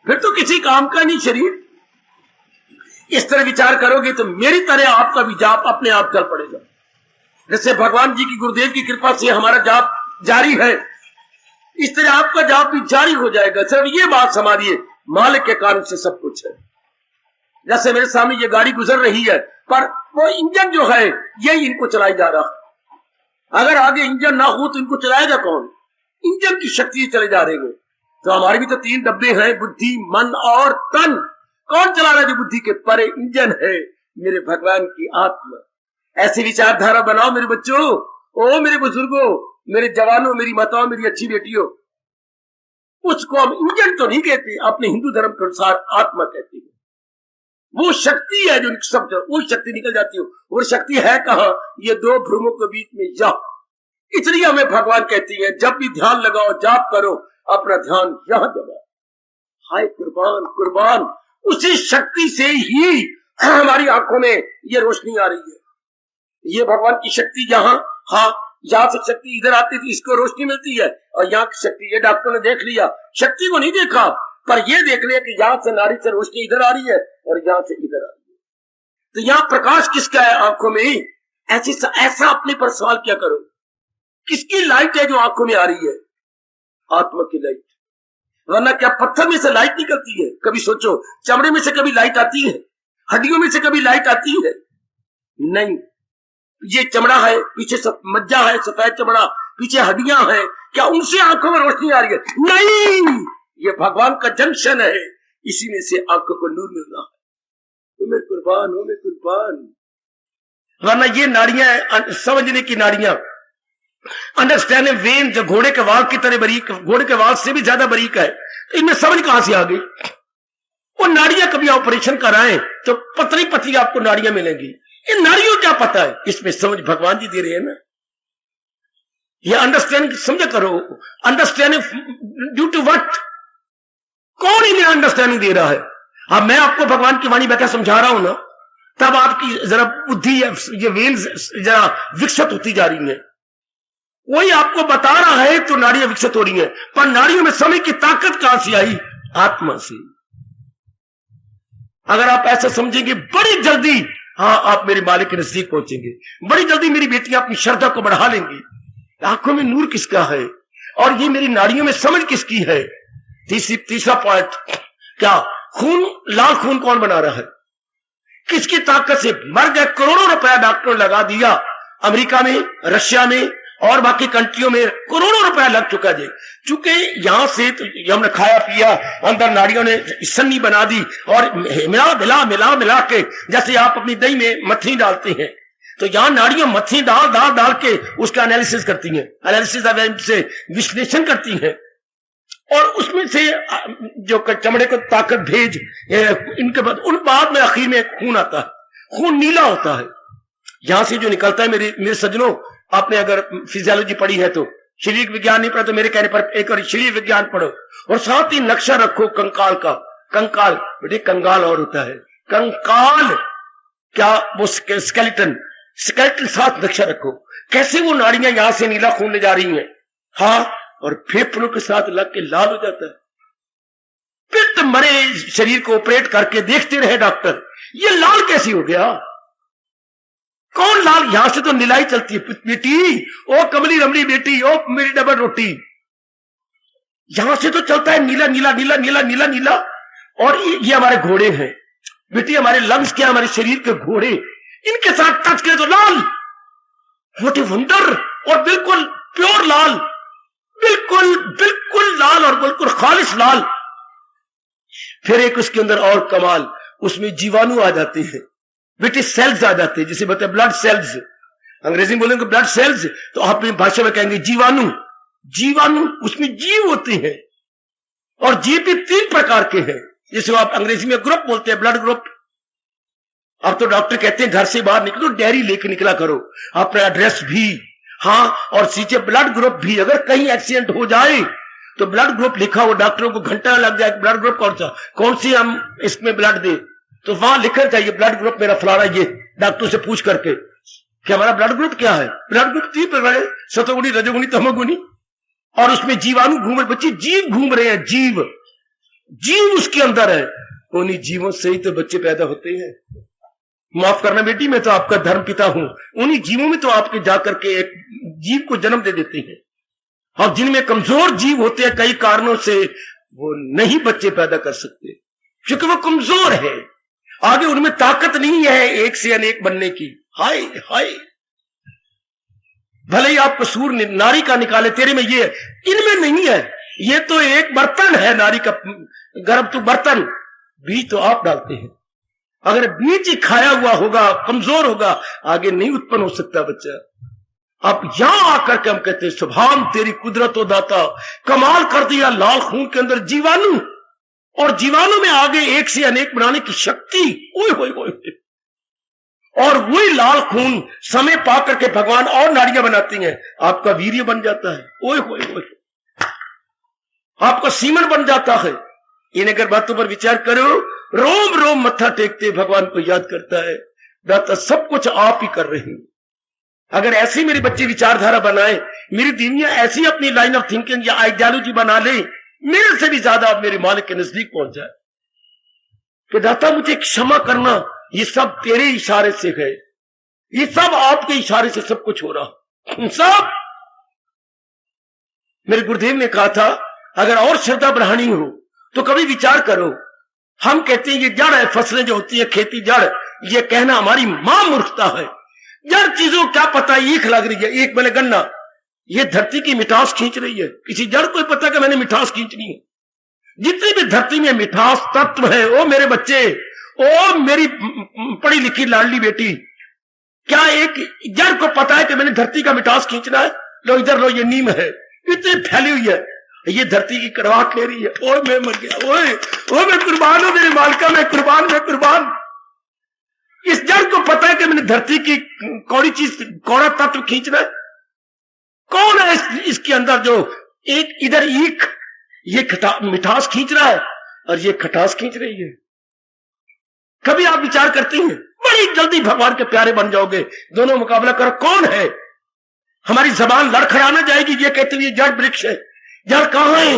फिर तो किसी काम का नहीं शरीर। इस तरह विचार करोगे तो मेरी तरह आपका भी जाप अपने आप चल पड़ेगा। जैसे भगवान जी की, गुरुदेव की कृपा से हमारा जाप जारी है, इस तरह आपका जाप भी जारी हो जाएगा। सिर्फ ये बात समझिए, मालिक के कारण से सब कुछ है। जैसे मेरे सामने ये गाड़ी गुजर रही है, पर वो इंजन जो है यही इनको चलाई जा रहा। अगर आगे इंजन ना हो तो इनको चलाएगा कौन? इंजन की शक्ति चले जा रहे हैं। तो हमारे भी तो 3 डब्बे हैं, बुद्धि, मन और तन। कौन चला रहा है? जो बुद्धि के परे इंजन है, मेरे भगवान की आत्मा। ऐसी विचारधारा बनाओ मेरे बच्चों, ओ मेरे बुजुर्गों, मेरे जवानों, मेरी माताओं, मेरी अच्छी बेटियों। उसको हम इंजन तो नहीं कहते, अपने हिंदू धर्म के अनुसार आत्मा कहते हैं। वो शक्ति है जो सब, वो शक्ति निकल जाती हो। वो शक्ति है कहां? ये 2 भ्रूमों के बीच में यहां। इसलिए हमें भगवान कहती है, जब भी ध्यान लगाओ, जाप करो, अपना ध्यान यहां दबाओ। हाय कुर्बान कुर्बान, उसी शक्ति से ही हमारी आंखों में ये रोशनी आ रही है। ये भगवान की शक्ति यहां, हाँ, यहां से शक्ति इधर आती थी, इसको रोशनी मिलती है, और यहाँ की शक्ति, ये डॉक्टर ने देख लिया, शक्ति को नहीं देखा, पर ये देख लिया कि यहां से नाड़ी से रोशनी इधर आ रही है और यहां से इधर आ रही है। तो यहाँ प्रकाश किसका है? आंखों में। ऐसा अपने पर सवाल क्या करो, किसकी लाइट है जो आंखों में आ रही है? आत्मा की लाइट। वरना क्या पत्थर में से लाइट निकलती है? कभी सोचो, चमड़े में से कभी लाइट आती है? हड्डियों में से कभी लाइट आती है? नहीं। ये चमड़ा है, पीछे मज्जा है, सफेद चमड़ा, पीछे हड्डियां हैं, क्या उनसे आंखों में रोशनी आ रही है? नहीं, ये भगवान का जंक्शन है, इसी में से आंखों को नूर मिल रहा है। मैं कुर्बान हूं, मैं कुर्बान। वरना ये नाड़ियां, समझने की नाड़ियां, अंडरस्टैंडिंग वेन, जो घोड़े के वाल की तरह बारीक, घोड़े के वाल से भी ज्यादा बारीक है, इनमें समझ कहां से आ गई? वो नाड़ियां कभी ऑपरेशन कराएं तो पतली पतली आपको नाड़ियां मिलेंगी। इन नाड़ियों क्या पता है? इसमें समझ भगवान जी दे रहे हैं ना। ये अंडरस्टैंडिंग समझ करो। Understanding due to what? कौन इन्हें अंडरस्टैंडिंग दे रहा है? अब मैं आपको भगवान की वाणी बैठा समझा रहा हूं ना, तब आपकी जरा बुद्धि, ये वेन्स जरा विकसित होती जा रही है। वही आपको बता रहा है तो नाड़ियां विकसित हो रही हैं, पर नाड़ियों में समय की ताकत कहां से आई? आत्मा से। अगर आप ऐसा समझेंगे, बड़ी जल्दी, हाँ, आप मेरे मालिक के नजदीक पहुंचेंगे। बड़ी जल्दी मेरी बेटियां अपनी श्रद्धा को बढ़ा लेंगी। आंखों में नूर किसका है और ये मेरी नाड़ियों में समझ किसकी है? तीसरा पॉइंट क्या? खून, लाल खून कौन बना रहा है? किसकी ताकत से? मर गए, करोड़ों रुपया डॉक्टर लगा दिया, अमेरिका में, रशिया में और बाकी कंट्रियों में करोड़ों रुपया लग चुका है। चूंकि यहां से तो हमने खाया पिया, अंदर नाड़ियों ने सन्नी बना दी, और मिला मिला मिला मिला के, जैसे आप अपनी दही में मथनी डालते हैं, तो यहां नाड़ियों मथनी डाल डाल डाल के उसका एनालिसिस करती हैं, एनालिसिस से विश्लेषण करती हैं, और उसमें से जो चमड़े को ताकत भेज, इनके बाद उन बाद में आखिर में खून आता है। खून नीला होता है। यहां से जो निकलता है, मेरे सज्जनों, आपने अगर फिजियोलॉजी पढ़ी है तो, शरीर विज्ञान नहीं पढ़ा तो मेरे कहने पर एक और शरीर विज्ञान पढ़ो, और साथ ही नक्शा रखो कंकाल का। कंकाल बेटे, कंगाल और होता है, कंकाल क्या? वो स्केलेटन साथ नक्शा रखो, कैसे वो नाड़ियां यहां से नीला खून ले जा रही हैं, हाँ, और फेफड़ों के साथ लग के लाल हो जाता है। फिर तो मरे शरीर को ऑपरेट करके देखते रहे डॉक्टर, ये लाल कैसी हो गया? कौन लाल? यहां से तो नीलाई चलती है बेटी, ओ कमली रमली बेटी, ओ मेरी डबल रोटी, यहां से तो चलता है नीला नीला नीला नीला नीला नीला। और ये हमारे घोड़े हैं बेटी, हमारे लंग्स क्या, हमारे शरीर के घोड़े, इनके साथ टच करें तो लाल। What a wonder! और बिल्कुल प्योर लाल, बिल्कुल बिल्कुल लाल, और बिल्कुल खालिश लाल। फिर एक उसके अंदर और कमाल, उसमें जीवाणु आ जाते हैं बेटे, सेल्स आ जाते हैं, जिसे बताए ब्लड सेल्स, अंग्रेजी में बोलेंगे ब्लड सेल्स, तो आप अपनी भाषा में कहेंगे जीवाणु। जीवाणु, उसमें जीव होते हैं, और जीव भी 3 प्रकार के हैं, जिसे आप अंग्रेजी में ग्रुप बोलते हैं, ब्लड ग्रुप। अब तो डॉक्टर कहते हैं घर से बाहर निकलो डायरी लेके निकला करो, अपना एड्रेस भी, हाँ, और सीधे ब्लड ग्रुप भी। अगर कहीं एक्सीडेंट हो जाए तो ब्लड ग्रुप लिखा हो, डॉक्टरों को घंटा लग जाए ब्लड ग्रुप कौन सा, कौन सी हम इसमें ब्लड दे, तो वहां लिखना चाहिए ब्लड ग्रुप मेरा फलाना, ये डॉक्टर से पूछ करके कि हमारा ब्लड ग्रुप क्या है। ब्लड ग्रुप 3 प्रकार है, सतोगुणी, रजोगुणी, तमोगुणी, और उसमें जीवाणु घूम रहे, बच्चे जीव घूम रहे हैं, जीव, जीव उसके अंदर है। उन्हीं जीवों से ही तो बच्चे पैदा होते हैं। माफ करना बेटी, मैं तो आपका धर्म पिता हूं, उन्हीं जीवों में तो आपके जाकर के एक जीव को जन्म दे देते हैं। और जिनमें कमजोर जीव होते हैं, कई कारणों से वो नहीं बच्चे पैदा कर सकते, क्योंकि वो कमजोर है, आगे उनमें ताकत नहीं है एक से अनेक बनने की। हाय हाय, भले ही आप कसूर नारी का निकाले, तेरे में ये, इनमें नहीं है, ये तो एक बर्तन है, नारी का गर्भ तो बर्तन, बीज तो आप डालते हैं। अगर बीज ही खाया हुआ होगा, कमजोर होगा, आगे नहीं उत्पन्न हो सकता बच्चा। अब यहां आकर के हम कहते हैं सुभान तेरी कुदरत ओ दाता, कमाल कर दिया लाल खून के अंदर जीवाणु, और जीवाणु में आगे एक से अनेक बनाने की शक्ति। ओए होए होए, और वही लाल खून समय पाकर के भगवान और नाड़ियां बनाती हैं, आपका वीर्य बन जाता है। ओए होए होए, आपका सीमन बन जाता है। इन अगर बातों पर विचार करो, रोम रोम मत्था टेकते भगवान को याद करता है, दाता सब कुछ आप ही कर रहे हैं। अगर ऐसी मेरे बच्चे विचारधारा बनाए, मेरी दुनिया ऐसी अपनी लाइन ऑफ थिंकिंग या आइडियोलॉजी बना ले, मेरे से भी ज्यादा आप मेरे मालिक के नजदीक पहुंच जाए कि दाता मुझे क्षमा करना, ये सब तेरे इशारे से है, ये सब आपके इशारे से सब कुछ हो रहा सब। मेरे गुरुदेव ने कहा था अगर और श्रद्धा बढ़ानी हो तो कभी विचार करो, हम कहते हैं ये जड़ है, फसलें जो होती है खेती जड़, ये कहना हमारी मां मूर्खता है। जड़ चीजों क्या पता ईख लग रही है, एक मैंने गन्ना, ये धरती की मिठास खींच रही है, किसी जड़ को पता कि मैंने मिठास खींचनी है। जितनी भी धरती में मिठास तत्व है, ओ मेरे बच्चे, ओ मेरी पढ़ी लिखी लाडली बेटी, क्या एक जड़ को पता है कि मैंने धरती का मिठास खींचना है? लो इधर लो, ये नीम है, इतनी फैली हुई है, ये धरती की कड़वाहट ले रही है। ओए मैं मर गया, ओए ओए मैं कुर्बान हूं, मेरे मालिका मैं कुर्बान, मैं कुर्बान। इस जड़ को पता है कि मैंने धरती की कौड़ी चीज, कौड़ा तत्व खींचना है। कौन है इसके अंदर जो एक इधर ईख, ये मिठास खींच रहा है और ये खटास खींच रही है? कभी आप विचार करते हैं? बड़ी जल्दी भगवान के प्यारे बन जाओगे। दोनों मुकाबला करो, कौन है? हमारी जबान लड़खड़ाना जाएगी ये कहते हुए जड़ वृक्ष है। जड़ कहां है?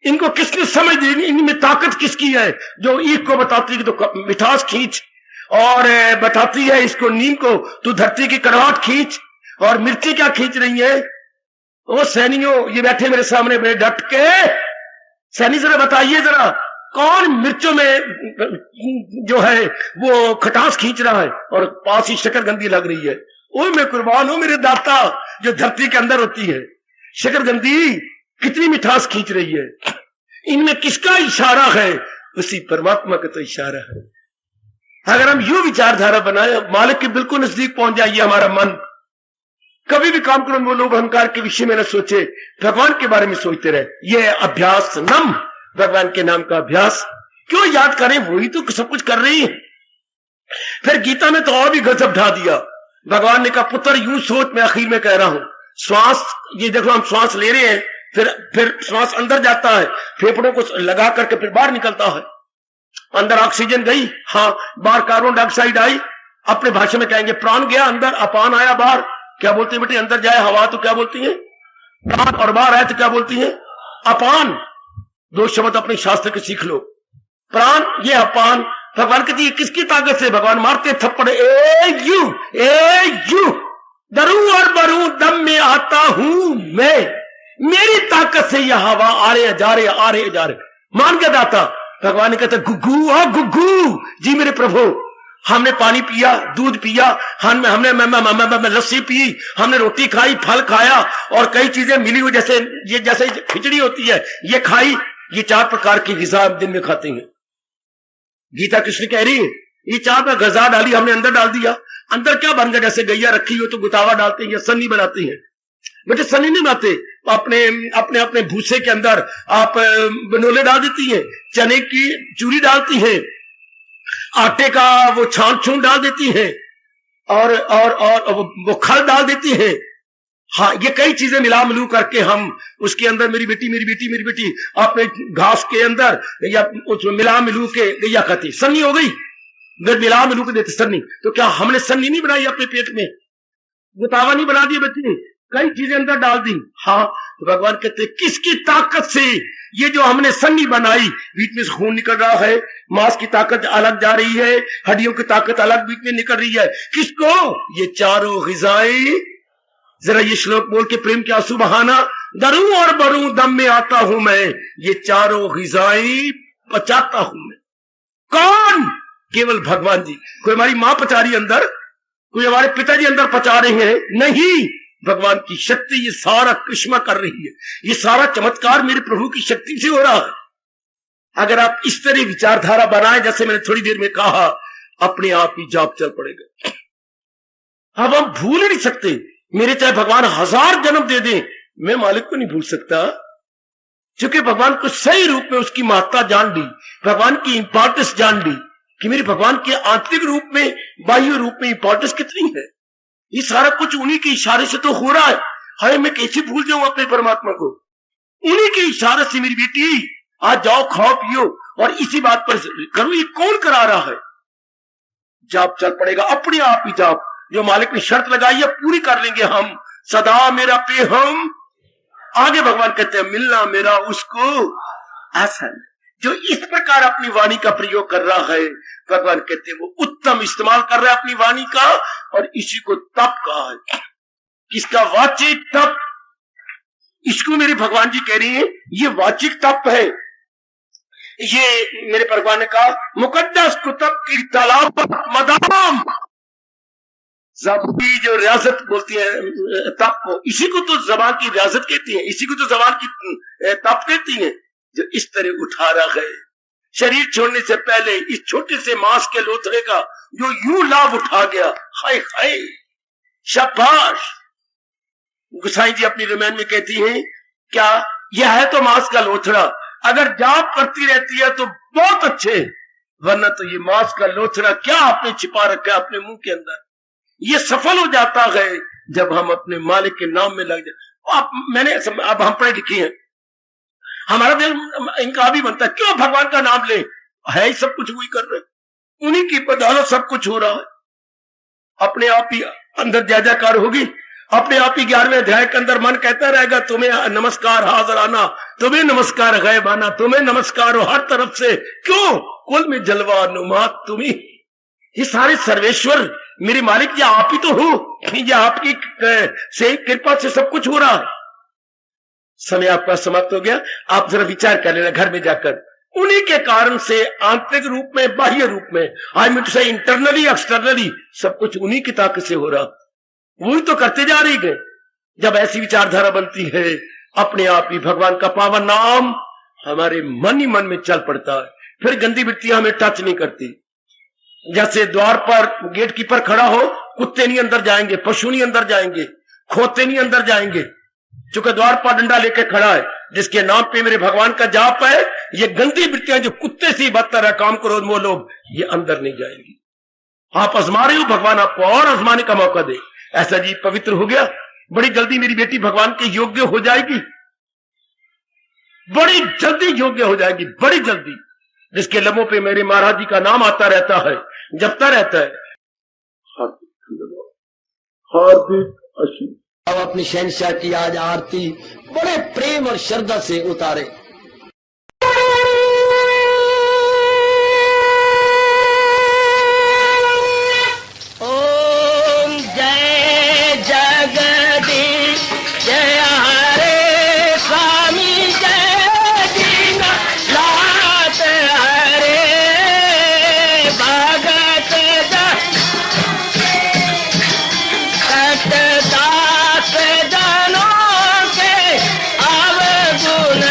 इनको किसने समझ दी? इनमें ताकत किसकी है जो ईख को बताती है तो मिठास खींच, और बताती है इसको नीम को तू धरती की कड़वाहट खींच। और मिर्ची क्या खींच रही है? वो सैनियों ये बैठे मेरे सामने बड़े डट के, सैनी जरा बताइए जरा, कौन मिर्चों में जो है वो खटास खींच रहा है और पास ही शकरगंदी लग रही है? ओए मैं कुर्बान हूं मेरे दाता, जो धरती के अंदर होती है शकरगंदी कितनी मिठास खींच रही है। इनमें किसका इशारा है? उसी परमात्मा का तो इशारा है। अगर हम यूं विचारधारा बनाए, मालिक के बिल्कुल नजदीक पहुंच जाइए हमारा मन, कभी भी काम करो वो लोग अहंकार के विषय में न सोचे, भगवान के बारे में सोचते रहे। ये अभ्यास नम, भगवान के नाम का अभ्यास क्यों याद करें, वही तो सब कुछ कर रही है। फिर गीता में तो और भी गजब ढा दिया। भगवान ने कहा पुत्र यूं सोच, मैं आखिर में कह रहा हूं, श्वास, ये देखो हम श्वास ले रहे हैं, फिर श्वास अंदर जाता है, फेफड़ों को लगा करके फिर बाहर निकलता है। अंदर ऑक्सीजन गई, हाँ, बाहर कार्बन डाइऑक्साइड आई। अपने भाषा में कहेंगे प्राण गया अंदर, अपान आया बाहर। क्या बोलती है बेटे? अंदर जाए हवा तो क्या बोलती है प्राण, और बाहर आए तो क्या बोलती है अपान। दो शब्द अपने शास्त्र के सीख लो, प्राण ये अपान। भगवान कहती है किसकी ताकत से? भगवान मारते थप्पड़, ए यू दरू और बरू दम में आता हूं मैं, मेरी ताकत से यह हवा आ रहे जा रहे आ रहे जा रहे। मान के दाता भगवान ने कहते गुग्गू, हाँ गुग्गू जी मेरे प्रभु, हमने पानी पिया, दूध पिया, हमने लस्सी पी, हमने रोटी खाई, फल खाया और कई चीजें मिली हुई, जैसे खिचड़ी होती है ये खाई। ये 4 प्रकार की ग़िज़ा दिन में खाते हैं। गीता कृष्ण कह रही है ये चाय में गजा डाली, हमने अंदर डाल दिया, अंदर क्या बन गया? जैसे गैया रखी हो तो गुतावा डालते हैं या सन्नी बनाती है। बेटे सन्नी नहीं बनाते, अपने अपने अपने भूसे के अंदर आप बनोले डाल देती हैं, चने की चूरी डालती हैं, आटे का वो छान छून डाल देती हैं, और वो खल डाल देती हैं। हाँ, ये कई चीजें मिला मिलू करके हम उसके अंदर मेरी बेटी अपने घास के अंदर या उसमें मिला मिलू के गैया खाती, सन्नी हो गई। मिला मिलू के देते सन्नी, तो क्या हमने सन्नी नहीं बनाई अपने पेट में? गुतावा नहीं बना दिया बच्चे, कई चीजें अंदर डाल दी। हाँ, तो भगवान कहते किसकी ताकत से ये जो हमने सन्नी बनाई, बीच में से खून निकल रहा है, मांस की ताकत अलग जा रही है, हड्डियों की ताकत अलग बीच में निकल रही है, किसको? ये चारों ग़िज़ाएं। जरा ये श्लोक बोल के प्रेम के आंसू बहाना, दरूं और बरूं दम में आता हूं मैं, ये चारों ग़िज़ाएं पचाता हूं मैं। कौन? केवल भगवान जी। कोई हमारी मां पचा रही अंदर, कोई हमारे पिताजी अंदर पचा रहे हैं, नहीं, भगवान की शक्ति ये सारा करिश्मा कर रही है, ये सारा चमत्कार मेरे प्रभु की शक्ति से हो रहा है। अगर आप इस तरह विचारधारा बनाए, जैसे मैंने थोड़ी देर में कहा, अपने आप ही जाप चल पड़ेगा। अब हम भूल ही नहीं सकते, मेरे चाहे भगवान 1000 जन्म दे दें, मैं मालिक को नहीं भूल सकता, क्योंकि भगवान को सही रूप में उसकी महत्ता जान ली, भगवान की इंपॉर्टेंस जान ली कि मेरे भगवान के आंतरिक रूप में, बाह्य रूप में इंपॉर्टेंस कितनी है। ये सारा कुछ उन्हीं के इशारे से तो हो रहा है। हाय, मैं कैसे भूल जाऊं अपने परमात्मा को? उन्हीं के इशारे से मेरी बेटी आज जाओ, खाओ पियो और इसी बात पर करो। ये कौन करा रहा है? जाप चल पड़ेगा, अपने आप ही जाप। जो मालिक ने शर्त लगाई है पूरी कर लेंगे हम। सदा मेरा पे हम, आगे भगवान कहते हैं मिलना मेरा उसको ऐसा जो इस प्रकार अपनी वाणी का प्रयोग कर रहा है। भगवान कहते हैं वो उत्तम इस्तेमाल कर रहा है अपनी वाणी का, और इसी को तप कहा है। किसका? वाचिक तप। इसको मेरे भगवान जी कह रही हैं ये वाचिक तप है। ये मेरे भगवान ने कहा मुकद्दस कुतब की तालाब मदाम, जबान जो रियासत बोलती है तप को, इसी को तो जबान की रियासत कहती है, इसी को तो जबान की तप कहती है। जो इस तरह उठा रहा है शरीर छोड़ने से पहले, इस छोटे से मांस के लोथड़े का जो यूं लाभ उठा गया, हाय हाय शाबाश। गुसाई जी अपनी रामायण में कहती हैं क्या यह है तो मांस का लोथड़ा, अगर जाप करती रहती है तो बहुत अच्छे, वरना तो ये मांस का लोथड़ा क्या आपने छिपा रखा है अपने मुंह के अंदर। ये सफल हो जाता है जब हम अपने मालिक के नाम में लग जाए। अब हम पढ़े लिखे हैं, हमारा दिल इनका भी बनता है क्यों भगवान का नाम ले, है ही सब कुछ वही कर रहे, उन्हीं की बदौलत सब कुछ हो रहा है। अपने आप ही अंदर जय जयकार होगी, अपने आप ही 11वें अध्याय के अंदर मन कहता रहेगा तुम्हें नमस्कार हाजिर आना, तुम्हें नमस्कार गैब आना, तुम्हें नमस्कार हो हर तरफ से, क्यों? कुल में जलवा नुमा तुम्ही। ये सारे सर्वेश्वर मेरे मालिक या आप ही तो हो, या आपकी से कृपा से सब कुछ हो रहा है। समय आपका समाप्त हो गया, आप जरा विचार कर लेना घर में जाकर। उन्हीं के कारण से आंतरिक रूप में, बाह्य रूप में, आई मीन टू से इंटरनली एक्सटर्नली, सब कुछ उन्हीं की ताकत से हो रहा, वही तो करते जा रही है। जब ऐसी विचारधारा बनती है, अपने आप ही भगवान का पावन नाम हमारे मन ही मन में चल पड़ता है, फिर गंदी वृत्तियां हमें टच नहीं करती। जैसे द्वार पर गेट कीपर खड़ा हो, कुत्ते नहीं अंदर जाएंगे, पशु नहीं अंदर जाएंगे, खोते नहीं अंदर जाएंगे, चूंकि द्वार पर डंडा लेके खड़ा है, जिसके नाम पे मेरे भगवान का जाप है। ये गंदी वृत्तियां जो कुत्ते से बदतर है, काम करो वो लोग, ये अंदर नहीं जाएंगी। आप आजमा रहे हो, भगवान आपको और आजमाने का मौका दे। ऐसा जी पवित्र हो गया, बड़ी जल्दी मेरी बेटी भगवान के योग्य हो जाएगी, बड़ी जल्दी योग्य हो जाएगी, बड़ी जल्दी। जिसके लबों पे मेरे महाराज जी का नाम आता रहता है, जपता रहता है। हार्दिक आशीष। अब अपनी शहंशाह की आज आरती बड़े प्रेम और श्रद्धा से उतारे। ओम जय जगदीश जय हरे स्वामी जय दीनानाथ हरे भगत दास जनों के अवगुण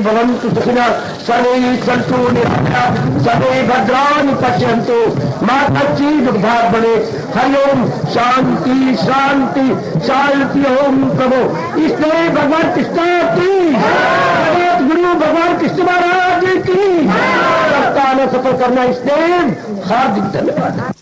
भवन्तु सुखिनः सर्वे सन्तु निरामयाः सर्वे भद्राणि पश्यन्तु मा कश्चित् दुर्भाग् भवेत्। हरि ओम शांति शांति शांति। ओम प्रभु इसलिए भगवान कृष्ण की जगत गुरु भगवान कृष्ण महाराज की सप्ताह में सफल करना इसलिए हार्दिक धन्यवाद।